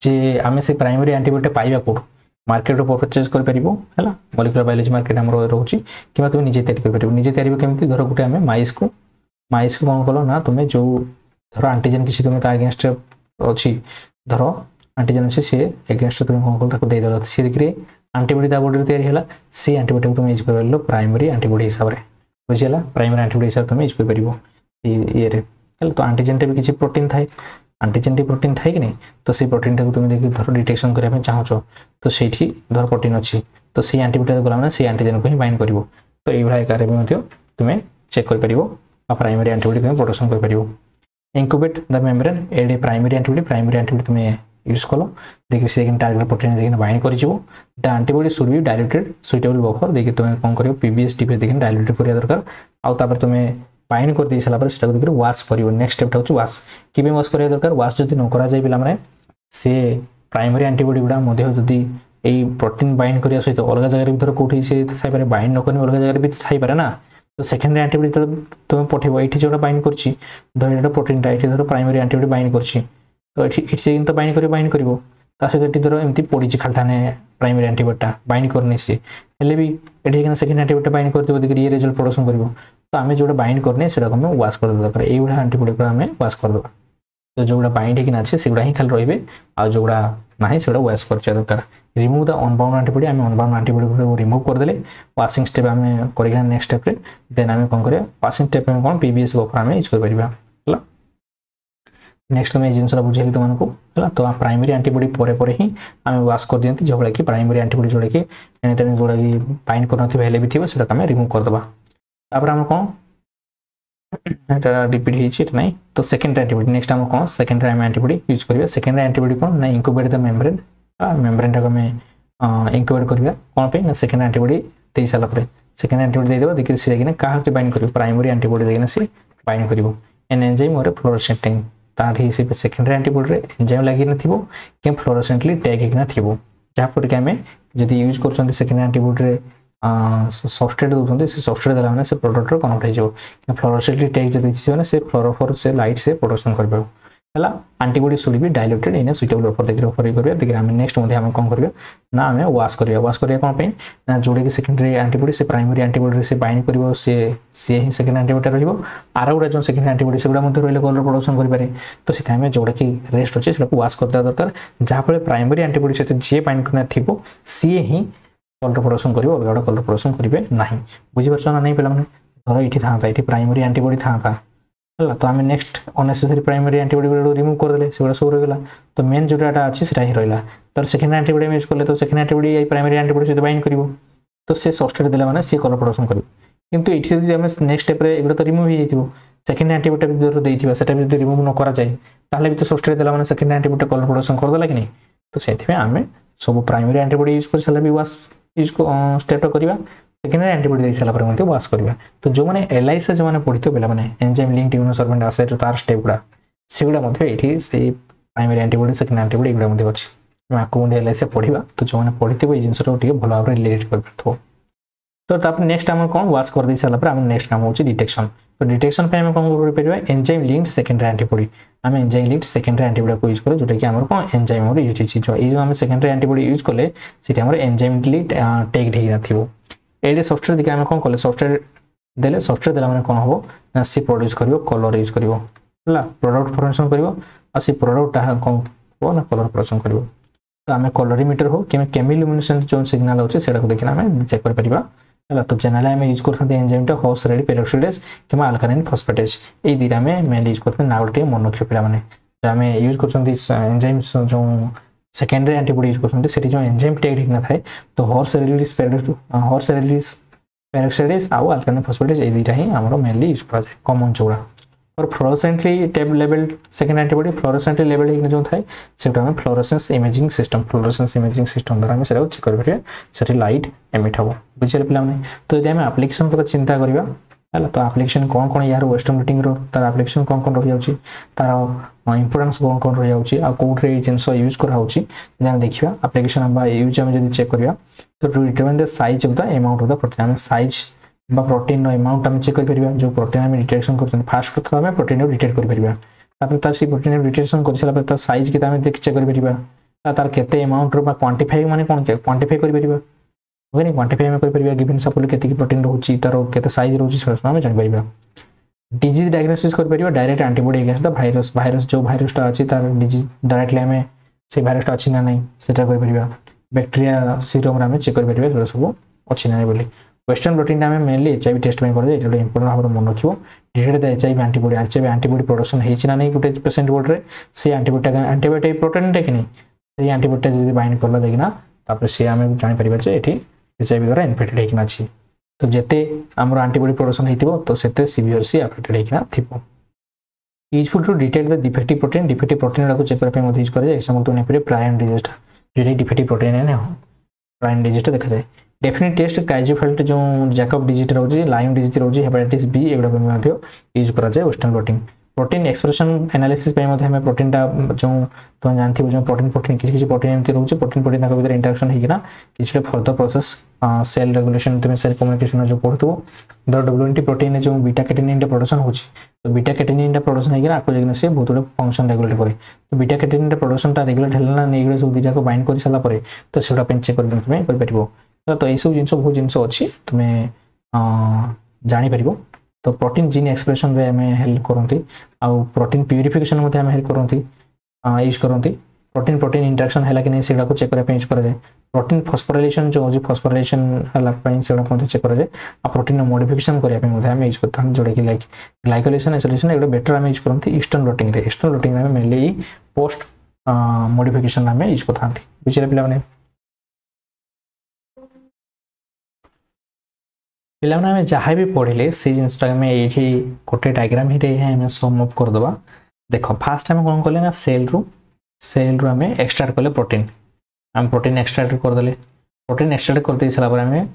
जे आम से प्राइमरी एंटीबॉडी पाइबा कौट मार्केट परचेज कर मॉलिक्यूलर बायोलॉजी मार्केट आम रोचे कि तुम निजे तैयारी कर निजे तैयारी केमती धर गोटे आम माइस को कौन कल ना तुम जो धर आंटीजेन किसी तुम अगेंस्ट अच्छी धर आंटीजेन अच्छे सी एगेंस्ट तुम कौन कल देदेल सी देखिए आंटीबॉडी ता बॉडी तैयारी से आंटीबॉडी तुम यूज कर प्राइमरी एंटीबॉडी हिसाब से बुझीगला प्राइमरी एंटीबॉडी हिसाब से तुम यूज कर ये तो आंटीजेन भी किसी प्रोटीन थाए आंटीजेन टी प्रोटीन थाए कि नहीं तो से प्रोटीन टाक तुम देखिए धर डिटेक्शन करने चाहो तो से धर प्रोटीन अच्छी तो से आंटीबॉडी गला से आंटीजेन को ही बाइंड कर तो ये आकार तुम्हें चेक कर प्राइमरी एंटीबॉडी तुम प्रोडक्शन कर इंक्यूबेट द मेम्ब्रेन एडे प्राइमरी एंटीबॉडी तुम यूज कल देखिए से टारगेट प्रोटीन देखिए बाइंड कर the antibody should be diluted suitable buffer देखिए तुम कौन कर पीबीएस टीपीएस देखिए डायल्यूटेड करिया दरकार आउे तुम बाइंड कर दे सारा से देखिए वाश कर नेक्स्ट स्टेप होची वाश कि वाश करिया दरकार वाश जदि न करा जाय पिला माने से प्राइमरी एंटीबॉडी गुडा मध्ये जदि एई प्रोटीन बाइंड करिया सहित अलग जगह भीतर कोठी से थाई पारे बाइंड न करनी अलग जगह भी थाई पारे ना तो सेकेंडरी एंटीबॉडी तुम पठेबो एठी जोटा बाइंड करछि धर एटा प्रोटीन टा एठी धर प्राइमरी एंटीबॉडी बाइंड करछि तो ये तो बाइंड कर सहित धर एमती पड़ी खालठाने प्राइमरी एंटीबॉडी बाइंड करनी सी हेल्ले भी ये सेकेंड एंटीबॉडी बाइंड कर देखिए ये रिजल्ट प्रोडक्शन कर तो आम जो बाइंड करने से आम वाश कर दरकार ये एंटीबॉडी को आम वाश करदे तो जो बाइंड होना अच्छे से ही खाली रे आ जोड़ा ना से वाश कर दरकार रिमूव द अनबाउंड एंटीबॉडी आम अनबाउंड एंटीबॉडी को रिमूव करदे वाशिंग स्टेप आम कर नेक्स्ट स्टेप देन आम कौन कर वाशिंग स्टेप में कौन पीबीएस बफर आम यूज कर नेक्स्ट तुम जिन बुझे तुमको है तो प्राइमरी एंटीबॉडी पर ही आम वाश कर दिखती जो कि प्राइमरी एंटीबॉडी जोड़ा कि जोड़ा कि बाइंड कर भी थी आम रिमूव करदे तापर आम कौन रिपीट होना तो सेकेंडरी एंटीबॉडी नेक्स्ट आम कौन सेकेंडरी आम एंटीबॉडी यूज करवा सेकेंडरी एंटीबॉडी कौन ना इंक्यूबेट द मेम्ब्रेन मेम्ब्रेन टाक आम इंक्यूबेट करवा कौन पे ना सेकेंड एंटीबॉडी दे सारापर सेकेंड एंटीबॉडी देदेव देखिए सी क्या बाइंड कर प्राइमरी एंटीबॉडी देखना सी बाइंड कर एन एंजाइम और फ्लोरोसेंट ताकि से सेकेंडरी एंटीबॉडी रे एंजाइम लगी नथिबो कि फ्लोरोसेंटली टैग हेकना थिबो जहाँपर कि आम जदि यूज कर सेकेंड एंटीबॉडी रे सबस्ट्रेट दौरान से सबस्ट्रेट देला माने से प्रोडक्ट कन्वर्ट हो फ्लोरोसेंटली टैग जदि से फ्लोरोफोर से लाइट से प्रोडक्शन कर antibody should be diluted in A suitable buffer देखिए आम नेक्स्ट आम कौन करवा ना आम वाश करवा कौन पे ना जोड़े कि सेकेंडरी एंटीबॉडी से प्राइमरी एंटीबॉडी से बाइंड कर सी ही सेकेंड एंटीबॉडी रहिबो आर गुड़ा जो सेकेंड एंटीबॉडी से गुड़ा रही कलर प्रोडक्शन करें तो से जोड़ा कि रेस्ट अच्छे से वाश करदे दरकार जहाँफल प्राइमरी एंटीबॉडी सहित जी बाइंड करना थी सी ही कलर प्रोडक्शन कर अलग अलग कलर प्रोडक्शन करेंगे ना बुझीपार ना नहीं पे धर ये था ये प्राइमरी एंटीबॉडी था तो आम नेक्स्ट अननेसेसरी प्राइमरी एंटीबॉडी गुड़ा रिमूव करदे से सब रहा तो मेन जोटा अच्छी से ही रहा तो सेकेंड एंटीबॉडी यूज कले तो सेकेंड एंटीबॉडी प्राइमरी एंटीबॉडी सहित बाइंड कर तो से सबस्ट्रेट देला माने सी कलर प्रोडक्शन कर किंतु ये जब आम नेक्स्ट स्टेप एगुड़ा तो रिमूव हो सेकेंड एंटीबॉडी जो देता से रिमूव न कर जाए ताहले भी तो सबस्ट्रेट देला माने सेकेंड एंटीबॉडी कलर प्रोडक्शन करदेला कि नहीं तो से आम सब प्राइमरी एंटीबॉडी यूज कर सारा भी वाश यूज स्टेप करवा सेकेंडरी एंटीबॉडी दे सारा पर वाश करवा तो जो मैंने एलआईसी जो मैंने पढ़ी पे मैंने एंजाइम लिंक्ड इम्यूनोसर्वेंट आसे जो तार स्टेप गुड़ा से ये से प्राइमरी एंटीबॉडी सेकेंड एंटीबॉडी गुड़ा अच्छी आपको एलआईसी पढ़ा तो जो मैंने पढ़ी थे ये जिन भल भाव रिलेट कर तो नेक्स्ट आम कौन वाश कर दे सारा आम नेक्स्ट काम होची डिटेक्शन तो डिटेक्शन पे आम कौन कर एंजाइम लिंक्ड सेकेंडरी एंटीबॉडी आम एंजाइम लिंक्ड सेकेंडरी एंटीबॉडी को यूज करें जोटा कि आम कौन एंजाइम यूज होती जो आम सेकेंडरी एंटीबॉडी यूज कले से एंजाइमली टैग्ड हो ये सबस्ट्रेट देखिए आम कौन कले सबस्ट्रेट देले सबस्ट्रेट देला माने कौन हो ना सी प्रोड्यूस करिवो कलर यूज करिवो हला प्रोडक्ट फॉर्मेशन करिवो आ सी प्रोडक्ट ता कौन हो ना कलर प्रोडक्शन करिवो तो आम कलरीमीटर हो कि केमिलुमिनेसेंस जो सिग्नल होचे सेटा को देखिना आम चेक कर परिबा है। तो जनरली आम यूज करते एंजाइमटा हॉर्स रेड पेरोक्साइडेज कि अल्कालाइन फॉस्फेटेज ये दुटा आम मेनली यूज करते ना गोटे मन रखिए पाने आम यूज कर एंजाइम जो सेकेंडरी एंटीबॉडी यूज करते से जो एंजाइम टेक्निक ना थाए तो हॉर्स रेड पेरोक्साइडेज आउ अल्कालाइन फॉस्फेटेज ये दुटा ही आम मेनली यूज कर कॉमन जोड़ा और fluorescently level second antibody fluorescently level जो थाए से फ्लोरोसेंस इमेजिंग सिस्टम द्वारा चेक कर लाइट एमिट हम बुझे पे तो यदि आम आप्लिकेसन कथा चिंता करवा है तो आप्लिकेसन कौन कौन यार वेस्टर्न ब्लोटिंग तार आप्लिकेसन कौन कौन रही जाऊँगी तार इंपोर्टेंस कौन कौन रही जाऊँगी आ कौटे जिनस यूज कराऊँ देखा आप्लिकेसन यूज आम जो चेक करवा तो to determine the size of the amount of the protein आम साइज प्रोटीन अमाउंट आम चेक कर जो प्रोटीन आम डिटेक्शन कर फास्ट तो आम प्रोटीन डिटेक्ट कर तार से प्रोटीन डिटेक्शन कर सारा तार साइज के चेक कर तार केते अमाउंट क्वांटिफाई माने कौन क्वांटिफाई कर ओके क्वांटिफाई में कर गिवन सपोज केते प्रोटीन रोची तार केते साइज रोची आम जान पारिबा डिजीज डायग्नोसिस कर direct antibody against the virus जो भाइरसटा अच्छी तार डिजीज डायरेक्टली आम से भाइरसटा अच्छी ना नहीं सेटा कर बैक्टेरिया सीरम आम चेक कर सब अच्छी ना बोली वेस्टर्न प्रोटीन आम मेनली एचआईवी टेस्ट में कर इंपोर्टेंट भाव में मन रखो detect the HIV antibody production होना नहीं गोटे पेसेंट बॉडी से एंटीबॉडी प्रोटीन टे कि नहीं से एंटीबॉडी जो बाइंड करला देखना तापर सी आम जापर ये एचआईवी द्वारा इन्फेक्टेड होना अच्छी तो जिते आम एंटीबॉडी प्रोडक्शन हो तो से सीवियर सी अफेक्टेड होना useful to detect the defective protein को चेक करने यूज करे एग्जांपल प्रायन डिजीज जो डिफेक्टिव प्रोटीन है प्रायन डिजीज देखा जाए डेफिनेट टेस्ट क्राइजोफेल्ट जो जैकब डिजीज रोचे लाइम डिजीज रोचे हेपाटाइटिस बी एगुड़ा यूज कराए वेस्टर्न प्रोटीन एक्सप्रेशन एनालिसिस हमें प्रोटीनटा जो तुम जानते हो जो प्रोटीन किसी प्रोटीन एमती रोचे प्रोटीन भर इंटरेक्शन होना किसी फर्दर प्रोसेस सेल रेगुलेशन तुम सेल कम्युनिकेशन जो पढ़ु WNT प्रोटीन जो बीटा कैटेनिन प्रोडक्शन हो तो बीटा कैटेनिन प्रोडक्शन होगी आपको जगह से बहुत गुड फंक्शन रेगुलेट करे तो बीटा कैटेनिन प्रोडक्शन रेगुलेट है ना नहीं सब दुटा बाइंड कर सारापर तो से चेक कर तो यही सब जिन बहुत जिन अच्छी तुम्हें जापर तो प्रोटीन जीन एक्सप्रेशन रे हमें हेल्प करती आउ प्रोटीन प्यूरिफिकेशन हमें हेल्प करती यूज करती प्रोटीन इंटरेक्शन है कि नहीं से चेक करने यूज कराए प्रोटीन फॉस्फोराइलेशन जो हो फॉस्फोराइलेशन है चेक कराए आ प्रोटीन मॉडिफिकेशन करने यूज करते हैं जोटा कि लाइक ग्लाइकोलेशन एसिलेशन एगुड़ा बेटर आम यूज करते ईस्टर्न ब्लोटिंग में मेनली पोस्ट मॉडिफिकेशन आम यूज करता बुझे पे पे जहाँ भी पढ़ले से जिनसा ये गोटे डायग्राम ही सम अप करदे देख फास्ट आम कौन कले ना सेल रु आम एक्सट्राक्ट कले प्रोटीन आम प्रोटीन एक्सट्राक्ट करदे प्रोटीन एक्सट्राक्ट कर सारापर आम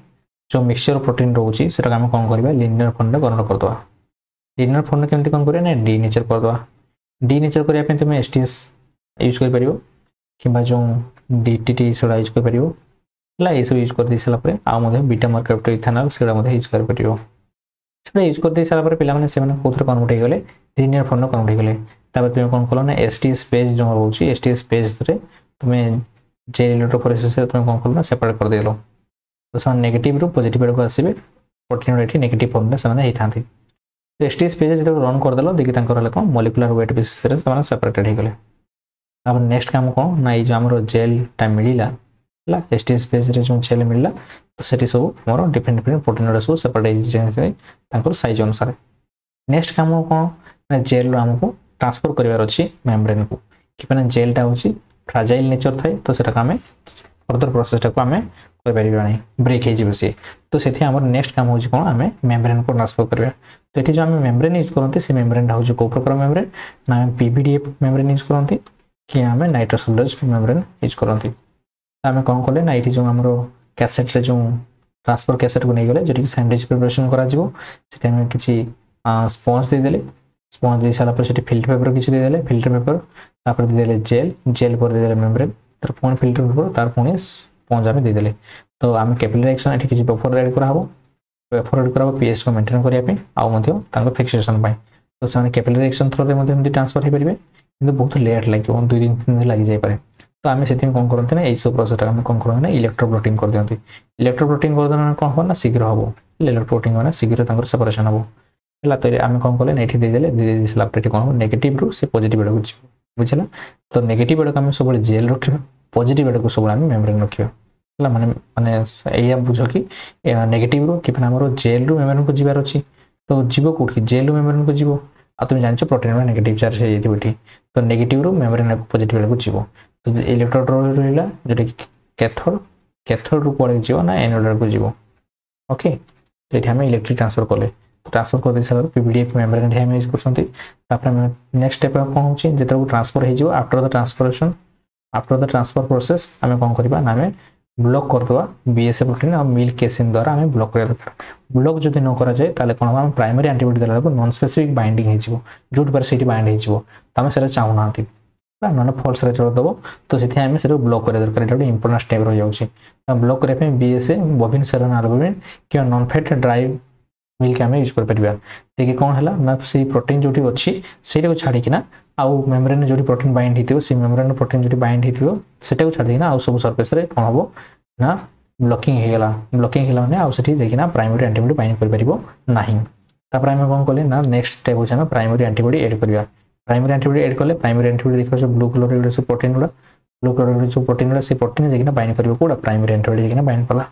जो मिक्सचर प्रोटीन रोचे से आम कौन करवा लिनियर फॉर्म में कन्वर्ट करदे लिनियर फॉर्म में केमती कौन करवा डी नेचर करदे डी नेचर करने तुम STS यूज कर कि जो DTT से यूज कर ये सब यूज कर दे सारापर आउ बीटा मार्कर इथानल से यूज कर यूज कर दे सारापर पे कौन कन्वर्ट हो गले लिनियर फॉर्म में कन्वर्ट हो गले तुम कौन कल ना STS पेज जो रोचे STS पेज तुम्हें जेल इलेक्ट्रोफोरेसिस तुम कौन कल ना सेपरेट कर देल तो से नेगेटिव रु पॉजिटिव आड़ को आसवे प्रोटीन ये नेगेटिव फॉर्म में से होता तो STS पेज जो रन करदेल देखिए कौन मॉलिक्यूलर वेट बेसिस सेपरेटेड हो गले नेक्स्ट काम कौन ना ये जो आम जेलटा मिलला STS पेज रे जो जेल मिलला तो से सब मोर डिफरेंट प्रोटीन गुड़ा सब सेपरेट साइज अनुसार नेक्स्ट काम कौन ना जेल आमको ट्रांसफर करार अच्छी मेम्ब्रेन को कि जेलटा हूँ फ्राजाइल नेचर थाए तो से फर्दर प्रोसेसटा को आम कर ब्रेक हो सी तो से नेक्स्ट काम हूँ कौन आम मेम्ब्रेन को ट्रांसफर करवा तो ये जो आम मेम्ब्रेन यूज करते से मेम्ब्रेनटा हूँ कौ प्रकार मेम्ब्रेन ना आम PVDF मेम्ब्रेन यूज करती कि आम नाइट्रोसोल्डर्स मेम्ब्रेन यूज करती आम कौन कले ना ये जो आम कैसेट जो ट्रांसफर कैसेट को नहीं गले जो सैंडविच प्रिपरेशन कर किसी स्पंज देदेले स्पंज दे सारापर से फिल्टर पेपर किसी देदेले फिल्टर पेपर तापर देदेले जेल पर देदेले मेम्ब्रेन तार पुणी फिल्टर पेपर तार पुणी स्पंज आम देदेले तो आम कैपिलरी एक्शन ये किसी पेपर एड कराब पेपर एड कराब pH को मेंटेन करने फिक्सेशन तो से कैपिलरी एक्शन थ्रो ट्रांसफर हो पारे कि बहुत लेट लगे 2-3 दिन लग जापे तो आम से कौन करते हैं सब प्रोसेस आम कौन करते हैं इलेक्ट्रोप्लोटिंग कर दिखती इलेक्ट्रोप्लोटिंग करदे कौन हम ना शीघ्र हम इलेक्ट्रोप्लोटिंग मैंने शीघ्र सेपरेशन हम है तो आम कौन कले ये देदेले सारापर कौन हम नेगेटिव रु से पॉजिटिव आड़ को बुझेगा तो नेगेटिव आड़ को आम सब जेल रखा पॉजिटिव आड़ को सब आम मेम्ब्रेन रखा है माने माने या बुझ कि नेगेटिव रो कि हमर जेल रो मेम्ब्रेन को जीवार अछि तो जीवो कोठी जेल रो मेम्ब्रेन को जीवो आ तुम जानछो प्रोटीन में नेगेटिव चार्ज है जेतिबठी तो नेगेटिव रो मेम्ब्रेन पॉजिटिव को जीवो तो इलेक्ट्रोड रहिला जेटा कैथोड कैथोड रो पड़े जीवो ना एनोड को जीवो ओके तो एठी हमें इलेक्ट्रिक ट्रांसफर करले ट्रांसफर कर दे सारा पीवीडीएफ मेम्ब्रेन रे हम यूज करछंती तापर नेक्स्ट स्टेप कोन होची जेतरा को ट्रांसफर हे जीवो आफ्टर द ट्रांसफर प्रोसेस हमें कोन करबा ना हमें ब्लॉक कर दवा बीएसए प्रोटीन और मिल्क केसिन द्वारा हमें ब्लॉक कर ब्लॉक जदि न करा जाए ताले कोन हम प्राइमरी एंटीबॉडी देला को नॉन स्पेसिफिक बाइंडिंग हे जीवो जोट पर सेठी बाइंड हे जीवो तमे सेरा चाहू नांती ना फॉल्स रे चल दबो तो सेठी हमें सेरा ब्लॉक करे दरकार एटा इंपोर्टेंट स्टेप रह जाउची ब्लॉक करे पे बीएसए बोविन सेरन आल्बुमिन कि नॉन फैट ड्राइव मिल्क हमें यूज कर परिबा देखि कोन हला ना से प्रोटीन जोटी अछि सेटा को छाडी किना आउ मेम्ब्रेन जोटी प्रोटीन बाइंड हितियो से मेम्ब्रेन प्रोटीन जोटी बाइंड हितियो सेटा को छाडी किना आउ सब सरफेस रे कोन हबो ना ब्लॉकिंग हेला माने आउ सेठी देखिना प्राइमरी एंटीबॉडी बाइंड कर परिबो नाही तापर हम कोन करले ना नेक्स्ट स्टेप होछ ना प्राइमरी एंटीबॉडी ऐड करिया प्राइमरी एंटीबॉडी ऐड करले प्राइमरी एंटीबॉडी देखो ब्लू कलर रे सब प्रोटीन गुडा ब्लू कलर रे सब प्रोटीन गुडा से प्रोटीन देखिना बाइंड करबो कोडा प्राइमरी एंटीबॉडी देखिना बाइंड करला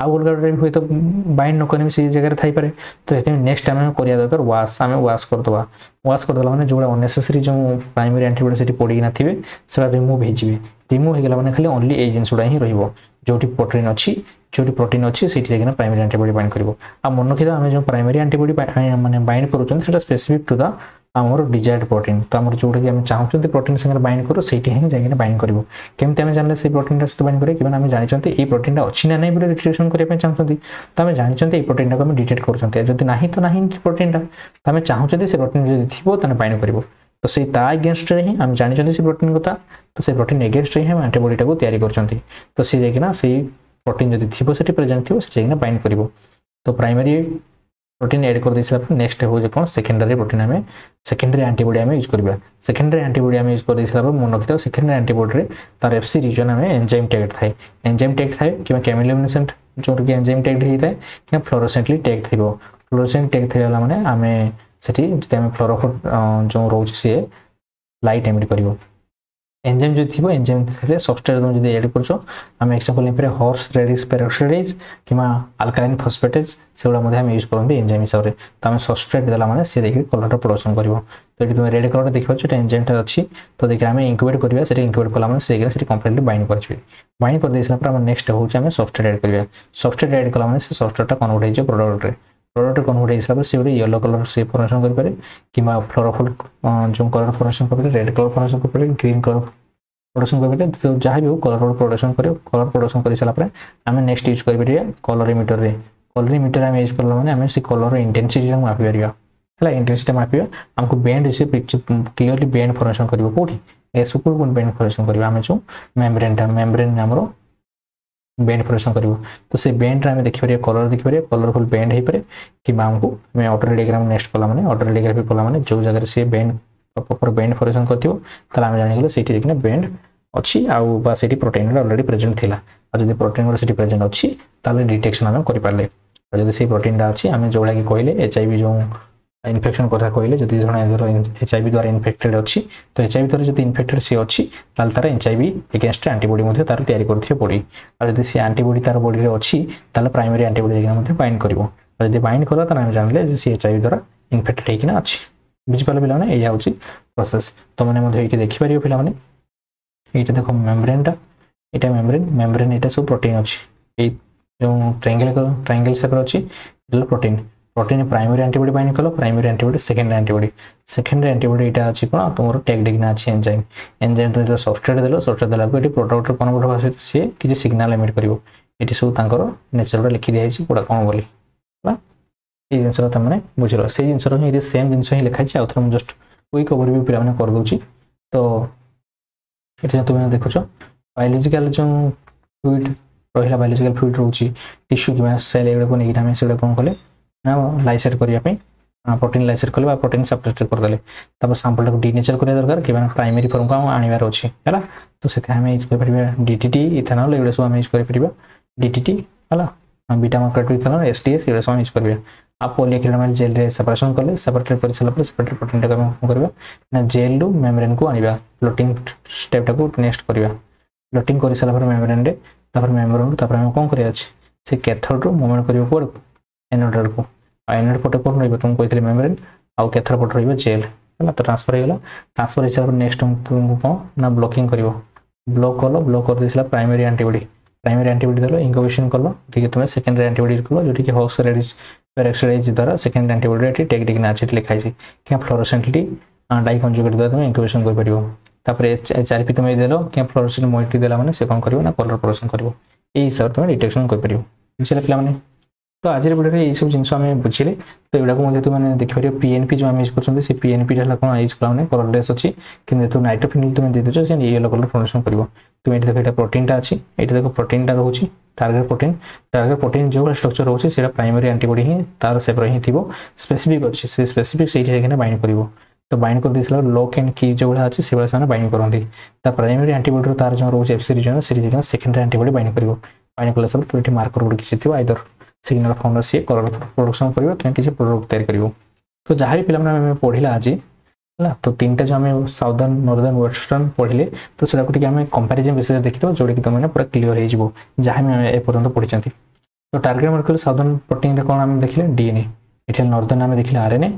आउ अलग अलग हुए तो बाइंड न करने से जगह थाई पारे तो सेति नेक्स्ट टाइम हम करिया दरकार वाश हमें वाश कर दला माने जोड़ा अननेसेसरी जो प्राइमरी एंटीबॉडी सेठी पड़ी ना थिबे सेला रिमूव हे जिवे रिमूव हे गेला माने खाली ओनली ए जिंस उडा ही रहिबो जोटी प्रोटीन अच्छी सेठी लेकिन प्राइमरी एंटीबॉडी बाइंड करिवो आ मन रखिदा हम जो प्राइमरी एंटीबॉडी माने बाइंड करूछन सेटा स्पेसिफिक टू द हमर डिजायर्ड प्रोटीन तो हमर जोटा कि हम चाहउछन प्रोटीन संगे बाइंड करो सेठी ही जागिना बाइंड करिवो केमते हम जानले से प्रोटीन से बाइंड करे कि हम जानिछन ए प्रोटीन अछि ना नै बोले डिटेक्शन करिया पे चाहउछन तो हम जानिछन ए प्रोटीन को हम डिटेक्ट करूछन जदि नाही तो नाही प्रोटीन तो हम चाहउछन से प्रोटीन जदि थिबो तने बाइंड करिवो तो से ता अगेंस्ट रे ही हम जानिछन से प्रोटीन कथा तो से प्रोटीन अगेंस्ट रे हम एंटीबॉडी को तयारी करछन तो से जागिना से प्रोटीन जदि थिबो सेठी प्रेजेंट थिबो से जागिना बाइंड करिवो तो प्राइमरी प्रोटीन ऐड कर देसा नेक्स्ट हो जे कोन सेकेंडरी प्रोटीन हमें सेकेंडरी एंटीबॉडी हमें यूज करबा सेकेंडरी एंटीबॉडी हमें यूज कर देसा मन रखितो सेकेंडरी एंटीबॉडी रे तार एफसी रीजन हमें एंजाइम टैग थाए कि केमिलुमिनेसेंट जो कि एंजाइम टैग ही थाए कि फ्लोरोसेंटली टैग थिबो फ्लोरोसेंट टैग थिला माने हमें सेठी जते हमें फ्लोरोफोर जो रोज से लाइट एमिट करिवो एंजाइम जो थिबो एंजाइम थिले सबस्ट्रेट तुम जदी ऐड करछो हम एग्जांपल पे हॉर्स रेडिस पेरोक्साइडेज किमा अल्कालाइन फॉस्फेटेज सेउला मध्ये हम यूज करंदी एंजाइम हिसाब रे त हम सबस्ट्रेट देला माने से देखि कलर प्रोडक्शन करिवो तो एटी तुम रेड कलर देखिबो छ एंजाइम ता अछि तो देखि हम इंक्युबेट करबा से इंक्युबेट कला माने से कंप्लीटली बाइंड करछि बाइंड कर देसला पर हम नेक्स्ट हो हम सबस्ट्रेट ऐड करबा सबस्ट्रेट ऐड कला माने से सबस्ट्रेट ता कन्वर्ट हो जे प्रोडक्ट कन्वर्ट हिसाब से गोटे येलो कलर से फॉर्मेशन कर पारे किमा फ्लोरोफोर जो कलर फॉर्मेशन कर पारे रेड कलर फॉर्मेशन कर पारे ग्रीन कलर प्रोडक्शन कर पारे तो जहां भी कलर प्रोडक्शन करे कलर प्रोडक्शन कर साला पर हम नेक्स्ट यूज कर पारे कलरीमीटर हम यूज करला माने हम से कलर इंटेंसिटी हम मापि परिया हला इंटेंसिटी मापिया हमको बैंड से पिक्चर क्लियरली बैंड फॉर्मेशन करिवो कोठी एसो को बैंड फॉर्मेशन करिवो हम जो मेम्ब्रेन हमरो बैंड फॉर्मेशन करिवो तो से बैंड रे हम देखि परिया कलर देखि परिया कलरफुल बैंड हे परे कि हमको मैं ऑटो डायग्राम नेक्स्ट कला माने ऑटो डायग्राफी कला माने जो जगह से बैंड प्रॉपर बैंड फॉर्मेशन करथिबो तला हम जानि गेलो सेठी देखिना बैंड अछि आउ बा सेठी प्रोटीन ऑलरेडी प्रेजेंट थिला आ जदि प्रोटीन सेठी प्रेजेंट अछि ताले डिटेक्शन हम करि पारले आ जदि से प्रोटीन दा अछि हमें जोड़ा कि कहले एचआईवी जो इन्फेक्शन कथा कहले जदि जणा एचआईवी द्वारा इन्फेक्टेड अछि तो एचआईवी द्वारा जदि इन्फेक्टेड से अछि ताल तार एचआईवी अगेंस्ट एंटीबॉडी मध्ये तार तयारी करथिए पड़ी आ जदि से एंटीबॉडी तार बॉडी रे अछि ताल प्राइमरी एंटीबॉडी देखिना मध्ये बाइंड करिवो जदि बाइंड कला त हम जानले जे से एचआईवी द्वारा इन्फेक्टेड हेकिना अछि बुझि पाले पिला माने एया होछि प्रोसेस तो माने मध्ये एके देखि पारियो पिला माने एटा देखो मेम्ब्रेन एटा सब प्रोटीन अछि ए जो ट्रायंगल शेप अछि एटा प्रोटीन प्राइमरी एंटीबॉडी बाइंड कलो प्राइमरी एंटीबॉडी सेकेंडरी एंटीबॉडी एटा अछि कोन तोमरो टैग देखिना अछि एंजाइम तो सबस्ट्रेट देला को एटी प्रोडक्ट कन्वर्ट होबा से से कि सिग्नल एमिट करिवो एटी सब तांकर नेचर लिखि दिया अछि कोडा कोन बोली बा ए जिंसरा त माने बुझलो से जिंसरा ही सेम जिंस ही लिखा अछि आउथर हम जस्ट क्विक ओवरव्यू पिला माने कर दोछि तो एटा तुम देखो बायोलॉजिकल जो फ्लूइड रहिला बायोलॉजिकल फ्लूइड रोची टिश्यू कि सेल एगुडा को नहीं हम सेडा कोन कले ना लाइसेट करिया पे प्रोटीन लाइसेट कले बा प्रोटीन सब्सट्रेट कर देले तब सैंपल को डीनेचर करिया दरकार कि माने प्राइमरी फॉर्म को आनिबार अछि हला तो से हम यूज कर परिबा डीटीटी इथेनॉल एगुडा सब हम यूज कर परिबा डीटीटी हला बीटा मार्कर इथेनॉल एसटीएस एगुडा सब हम यूज करबिया आप पॉलीएक्रिलामाइड जेल रे सेपरेशन करले सेपरेट कर साला पर सेपरेट प्रोटीन टा हम करबा ना जेल रो मेम्ब्रेन को आनिबा फ्लोटिंग स्टेप टा को नेक्स्ट करबा फ्लोटिंग कर साला पर मेम्ब्रेन रे तापर मेम्ब्रेन तापर हम कोन करिया अछि से कैथोड रो मूवमेंट करियो कोड एनोड को एनोड पटे कोन रहबो तुम कहथिले मेम्ब्रेन आउ कैथोड पटे रहबो जेल हला तो ट्रांसफर हे गेला ट्रांसफर हिसाब पर नेक्स्ट तुमको कोन ना ब्लॉकिंग करियो ब्लॉक कर दिसला प्राइमरी एंटीबॉडी देलो इंक्यूबेशन करलो ठीक तुम सेकेंडरी एंटीबॉडी करलो जोटी कि हॉक्स रेडिस पेरोक्साइड द्वारा सेकेंडरी एंटीबॉडी एटी टेक डिग्री नाचिट लिखाई छी कि फ्लोरोसेंटली डाई कंजुगेट द्वारा तुम इंक्यूबेशन कर परिबो तापर एचआरपी तुम देलो कि फ्लोरोसेंट मोइटी देला माने से कोन करिवो ना कलर प्रोडक्शन करिवो ए हिसाब तुम डिटेक्शन कर परिबो बुझिले पिला माने तो आज वीडियो रे ए सब जिंस हमें बुझिले तो एडा को मध्ये तुम माने देखि परियो पीएनपी जो हम यूज करछन से पीएनपी हला कोन यूज करने कलरलेस अछि कि तो नाइट्रोफिनिल तुम दे देछो से येलो कलर फॉर्मेशन करिवो तुम एठी देखो एटा प्रोटीन टा अछि एठी देखो प्रोटीन टा रहउछि टारगेट प्रोटीन जो स्ट्रक्चर रहउछि सेटा प्राइमरी एंटीबॉडी ही तार सेपर ही थिबो स्पेसिफिक अछि से स्पेसिफिक सेठी हेकने बाइंड करिवो तो बाइंड कर दिसला लॉक एंड की जो अछि से वाला साने बाइंड करंती ता प्राइमरी एंटीबॉडी तार जो रहउछि F series secondary antibody bind करिवो बाइंड कला सब तो एठी मार्कर गुड किछि थिबो आइदर सिग्नल फाउंडर से कलर प्रोडक्शन करिवो तो किछि प्रोडक्ट तैयार करिवो तो जहां भी पिला हम पढिला आज हला तो तीनटा जो हम साउदर्न नॉर्दर्न वेस्टर्न पढिले तो सेटा को हम कंपैरिजन बेसिस देखितो जोडी कि तुमने पूरा क्लियर हे जिवो जहां हम ए पर्यंत पढिचंती तो टारगेट मॉलिक्यूल साउदर्न प्रोटीन रे कोन हम देखिले डीएनए एठी नॉर्दर्न हम देखिले आरएनए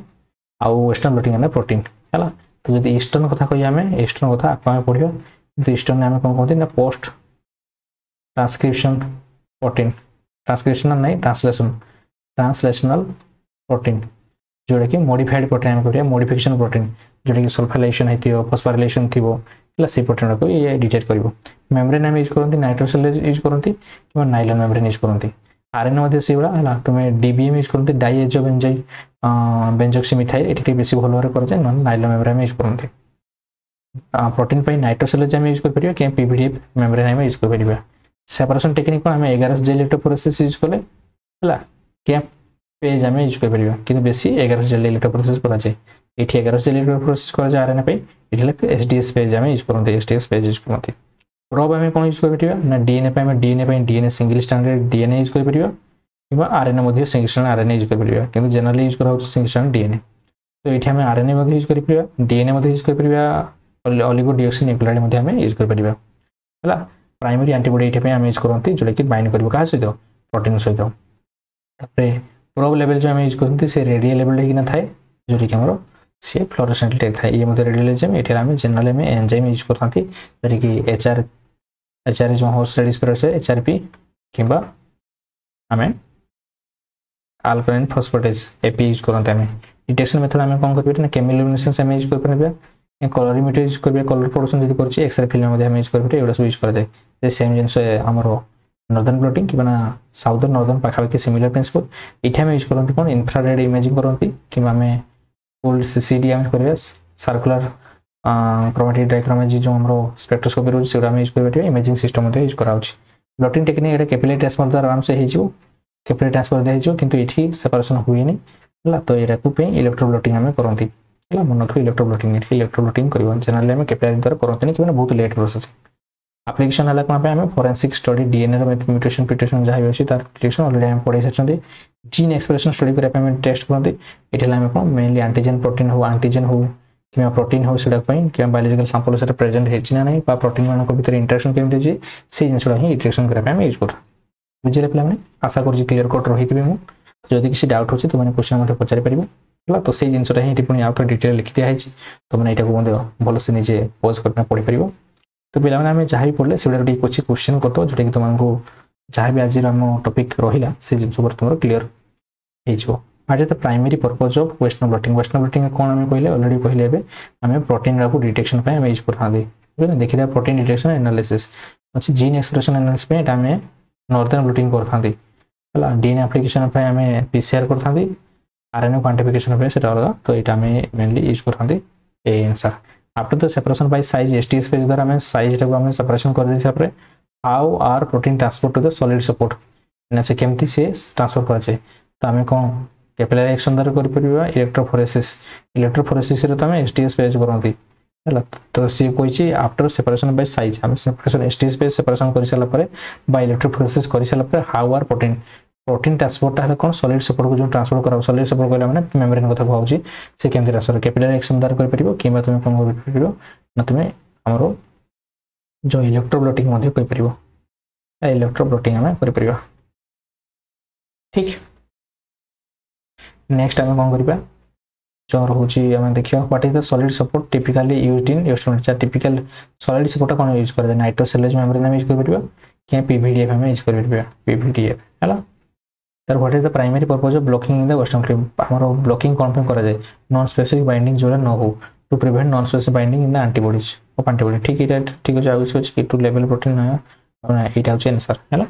आ वेस्टर्न प्रोटीन ने प्रोटीन हला तो जदी ईस्टर्न कथा कहि हम ईस्टर्न कथा आपण पढियो तो ईस्टर्न हम कोन कहते ना पोस्ट ट्रांसक्रिप्शन प्रोटीन ट्रांसक्रिप्शनल नहीं ट्रांसलेशनल प्रोटीन जोड़ा कि मॉडिफाइड प्रोटीन हम करिया मॉडिफिकेशन प्रोटीन जोड़ा कि सल्फाइलेशन हेतियो फॉस्फोराइलेशन थिबो हला से प्रोटीन को ये डिटेक्ट करिवो मेम्ब्रेन हम यूज करंती नाइट्रोसेलुलोज यूज करंती कि नाइलॉन मेम्ब्रेन यूज करंती आरएनए मध्ये से बडा हला तुमे डीबीएम यूज करंती डाइएजो बेंजोक्सिमिथाइल एटी बेसी भलो रे करजे नाइलॉन मेम्ब्रेन यूज करंती प्रोटीन पे नाइट्रोसेलुलोज हम यूज कर परियो कि पीवीडीएफ मेम्ब्रेन हम यूज कर परियो सेपरेशन टेक्निक को हम 11 जेल इलेक्ट्रोफोरेसिस यूज करले हला कि पेज हम यूज कर परियो कि बेसी 11 जेल इलेक्ट्रोफोरेसिस करा जाय एठी 11 जेल इलेक्ट्रोफोरेसिस करा जाय आरएनए पे एठी एसडीएस पेज हम यूज करते एसडीएस पेज यूज करते प्रोब हम कोन यूज कर परियो ना डीएनए पे हम DNA single stranded DNA use कर परियो किबा आरएनए मध्ये सिंगल स्ट्रैंड आरएनए यूज कर परियो किंतु जनरली यूज करा सिंगल स्ट्रैंड डीएनए तो एठी हम आरएनए मध्ये यूज कर परियो डीएनए मध्ये यूज कर परियो ओलिगो डीऑक्सीन्यूक्लियोटाइड मध्ये हम यूज कर परियो हला प्राइमरी एंटीबॉडी एठी पे हम यूज करंती जोले कि बाइंड करबो का सहित प्रोटीन सहित तापरे प्रोब लेवल जो हम यूज करंती से रेडियल लेवल कि ना थाए जोरी कि हमरो से फ्लोरोसेंट टैग थाए ये मध्ये रेडियल एंजाइम एठी हम जनरली में एंजाइम यूज करंती जोरी कि एचआर जो होस्ट रेडिस पर से एचआरपी किबा हमें अल्कालाइन फॉस्फेटेज एपी यूज करंती हम डिटेक्शन मेथड हम कोन करबे ना केमिकल हम यूज कर परबे कलरीमीटर यूज करबे कलर प्रोडक्शन जदी करछि एक्सरे फिल्म मध्ये हम यूज करबे एडा सब यूज कर दे जे सेम जिंस हमरो नॉर्दर्न ब्लॉटिंग कि बना साउदर्न नॉर्दर्न पाखा के सिमिलर प्रिंसिपल इथे हम यूज करंती कोन इंफ्रारेड इमेजिंग करंती कि हमें फुल सीडी हम करबे सर्कुलर क्रोमेटिक डायग्रामेजी जो हमरो स्पेक्ट्रोस्कोपी रोज सेरा हम यूज करबे इमेजिंग सिस्टम मध्ये यूज कराउछि ब्लॉटिंग टेक्निक एटा कैपिलरी ट्रांसफर द्वारा आराम से हे जिवो कैपिलरी ट्रांसफर दे हिजो किंतु इठी सेपरेशन हुई नहीं हला तो एटा को पे इलेक्ट्रोब्लॉटिंग हम करंती हला मन रखो इलेक्ट्रोब्लॉटिंग करियो जनरली हम कैपिलरी द्वारा करंती कि बहुत लेट प्रोसेस एप्लीकेशन हला कोन पे हम फोरेंसिक स्टडी डीएनए म्यूटेशन जहा भी अछि तार डिटेक्शन ऑलरेडी हम पढै सचंदी जीन एक्सप्रेशन स्टडी करे पे हम टेस्ट करंती एठला हम कोन मेनली एंटीजन प्रोटीन हो कि प्रोटीन हो सेडा पई कि बायोलॉजिकल सैंपल से प्रेजेंट हेछि ना नहीं पा प्रोटीन मान को भीतर इंटरेक्शन केम देछि से जिनसला ही डिटेक्शन करे पे हम यूज कर बुझिले पिला माने आशा करछि क्लियर कट रहितबे मु जदि किसी डाउट होछि तो माने क्वेश्चन मते पचारि परिबो हला तो से जिनसटा ही टिप्पणी आउट डिटेल लिखि दिया हेछि तो माने एटा को बंदे भलो से निजे पॉज करना पड़ी परिबो तो पिला माने हम जहाई पड़ले सेडा डी कुछ क्वेश्चन करतो जोटा कि तुमको जहां भी आज हम टॉपिक रहिला से जिनस पर तुमरो क्लियर हेजिवो आज तो primary purpose of western blotting कोन हम कहले ऑलरेडी कहले एबे हम प्रोटीन को डिटेक्शन पे हम यूज करथाबे देखिला प्रोटीन डिटेक्शन एनालिसिस अछि जीन एक्सप्रेशन एनालिसिस पे हम नॉर्दर्न ब्लॉटिंग करथांदी हला डीएनए एप्लीकेशन पे हम पीसीआर करथांदी आरएनए क्वांटिफिकेशन पे सेटा अलग तो एटा हम मेनली यूज करथांदी a answer after the separation by size STS PAGE द्वारा हम साइज टाको हम सेपरेशन कर देछा पर how are protein transport to the solid support ना से केमती से ट्रांसफर कर जाय तो हम कोन कैपिलरी एक्शन द्वारा कर परिबा इलेक्ट्रोफोरेसिस रे तो हम एसटीएस पेज करंती हला तो से Koichi after separation by size हम सेपरेशन एसटीएस पेज सेपरेशन कर साला पर बाय इलेक्ट्रोफोरेसिस कर साला पर हाउ आर प्रोटीन ट्रांसपोर्ट हला कोन सॉलिड सपोर्ट को जो ट्रांसफर करा सॉलिड सपोर्ट कहला माने मेम्ब्रेन कथा कहउची से केमती ट्रांसफर कैपिलरी एक्शन द्वारा कर परिबो किबा तुम कोन कर परिबो ना तुम हमरो जो इलेक्ट्रोब्लॉटिंग मध्ये कर परिबो इलेक्ट्रोप्रोटिन आम कर ठीक। नेक्स्ट आम कौन करवा जो रोचे आम देखा what is the solid support typically used in instrument typical solid support कौन यूज कर नाइट्रोसेलुलोज मेम्ब्रेन आम यूज कर क्या पीवीडीएफ आम यूज कर पीवीडीएफ है तर what is the primary purpose of blocking in the western cleave हमरो ब्लॉकिंग कौन पे करा जाए नॉन स्पेसिफिक बाइंडिंग जोड़ा न हो to prevent non specific binding in the antibodies of antibody ठीक है ठीक है आउस कि टू लेवल प्रोटीन ना एटा होचे आंसर हैला।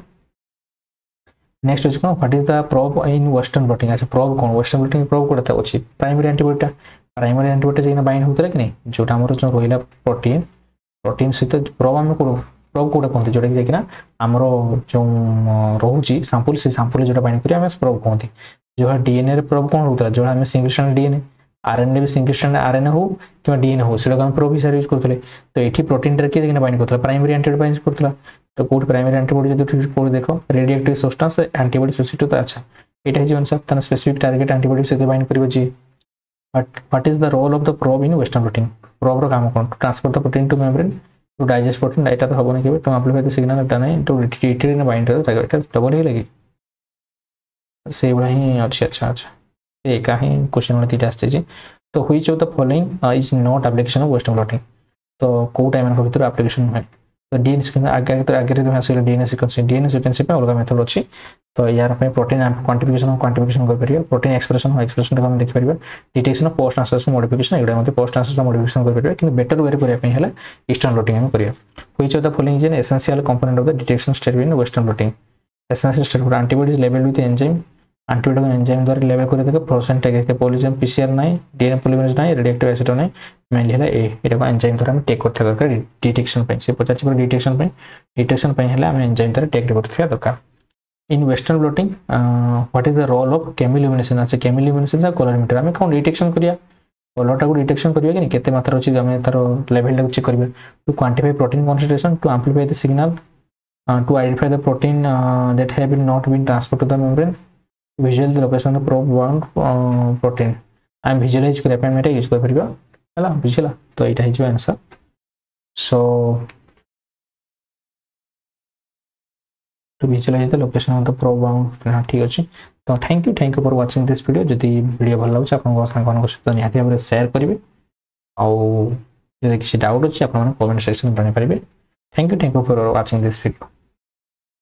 नेक्स्ट होचे कोन what is the probe in western blotting अच्छा प्रोब कोन वेस्टर्न ब्लॉटिंग प्रोब कोटा अछि प्राइमरी एंटीबॉडी जेना बाइंड होतला कि नहीं जोटा हमरो जो रोहिला प्रोटीन प्रोटीन सहित प्रोब हम को प्रोब कोटा कहते जोटा कि ना आमर जो रोचे सैंपल से सैंपल जो बाइंड करिया हमें प्रोब कहते जो डीएनए रे प्रोब कौन होता जो हमें सिंगल स्ट्रैंड डीएनए आरएनए भी सिंगल स्ट्रैंड आरएनए हो कि डीएनए हो से हम प्रोब हिसाब यूज करते तो ये प्रोटीन रे के बाइंड करता प्राइमरी एंटीबॉडी बाइंड करता तो कोड प्राइमरी एंटीबॉडी जो कोड देखो रेडियोएक्टिव सब्सटेंस एंटीबॉडी सब्स्टिट्यूट अच्छा एटा है आंसर तने स्पेसिफिक टारगेट एंटीबॉडी से बाइंड करिवो जी what is the role of the probe in western protein probe रो काम कोन to transfer the protein to membrane to digest protein एटा तो होबो नै केबे टू एम्प्लीफाई द सिग्नल एटा नै टू रिट्रीटेड इन बाइंड कर एटा डबल ही लगी से बड़ा ही अच्छा अच्छा अच्छा एक ही क्वेश्चन वाला तीटा आछे जी तो which of the following is not application of western blotting तो को टाइम के भीतर एप्लीकेशन है तो डीएनए सीक्वेंस आगे तो आसे डीएनए सीक्वेंस पे अलग मेथड अच्छी तो यार प्रोटीन क्वांटिफिकेशन कर परिया प्रोटीन एक्सप्रेशन को हम देख परिया detection of post translation modification एगुडा मते पोस्ट ट्रांसलेशन मॉडिफिकेशन कर परिया कि बेटर वे करिया पे हला ईस्टर्न ब्लॉटिंग हम करिया which of the following is an essential component of the detection step in western blotting essential step for antibodies level with enzyme antibody enzyme द्वारा level कर देके फ्लोरोसेंट टैग पॉलीजन पीसीआर नहीं DNA polymerase नहीं radioactive acid नहीं mainly हला ए एटा enzyme द्वारा हम take करथि दरकार डिटेक्शन पे से 50 पर डिटेक्शन पे हला हम एंजाइम द्वारा टेक करथि दरकार in western blotting what is the role of chemiluminescence अच्छा केमिल्यूमिनेसेंस आ कलरीमीटर हम कोन डिटेक्शन करिया कलर टाको डिटेक्शन करिया कि केते मात्रा अछि हम तार लेवल टाको चेक करिया to quantify protein concentration to amplify the signal to identify the protein that have not been transferred to the membrane visual the location of probe bound protein I am visualize करे पे Meta use कर परिबा हला बुझिला तो एटा है जो answer so to visualize the location of the probe bound हां ठीक अछि तो thank you for watching this video जदी वीडियो भल लागछ आपन साथन को सहित निहाती भाबरे शेयर करिवे आ जदी किछि डाउट अछि आपन कमेंट सेक्शन में बने परिबे thank you for watching this video.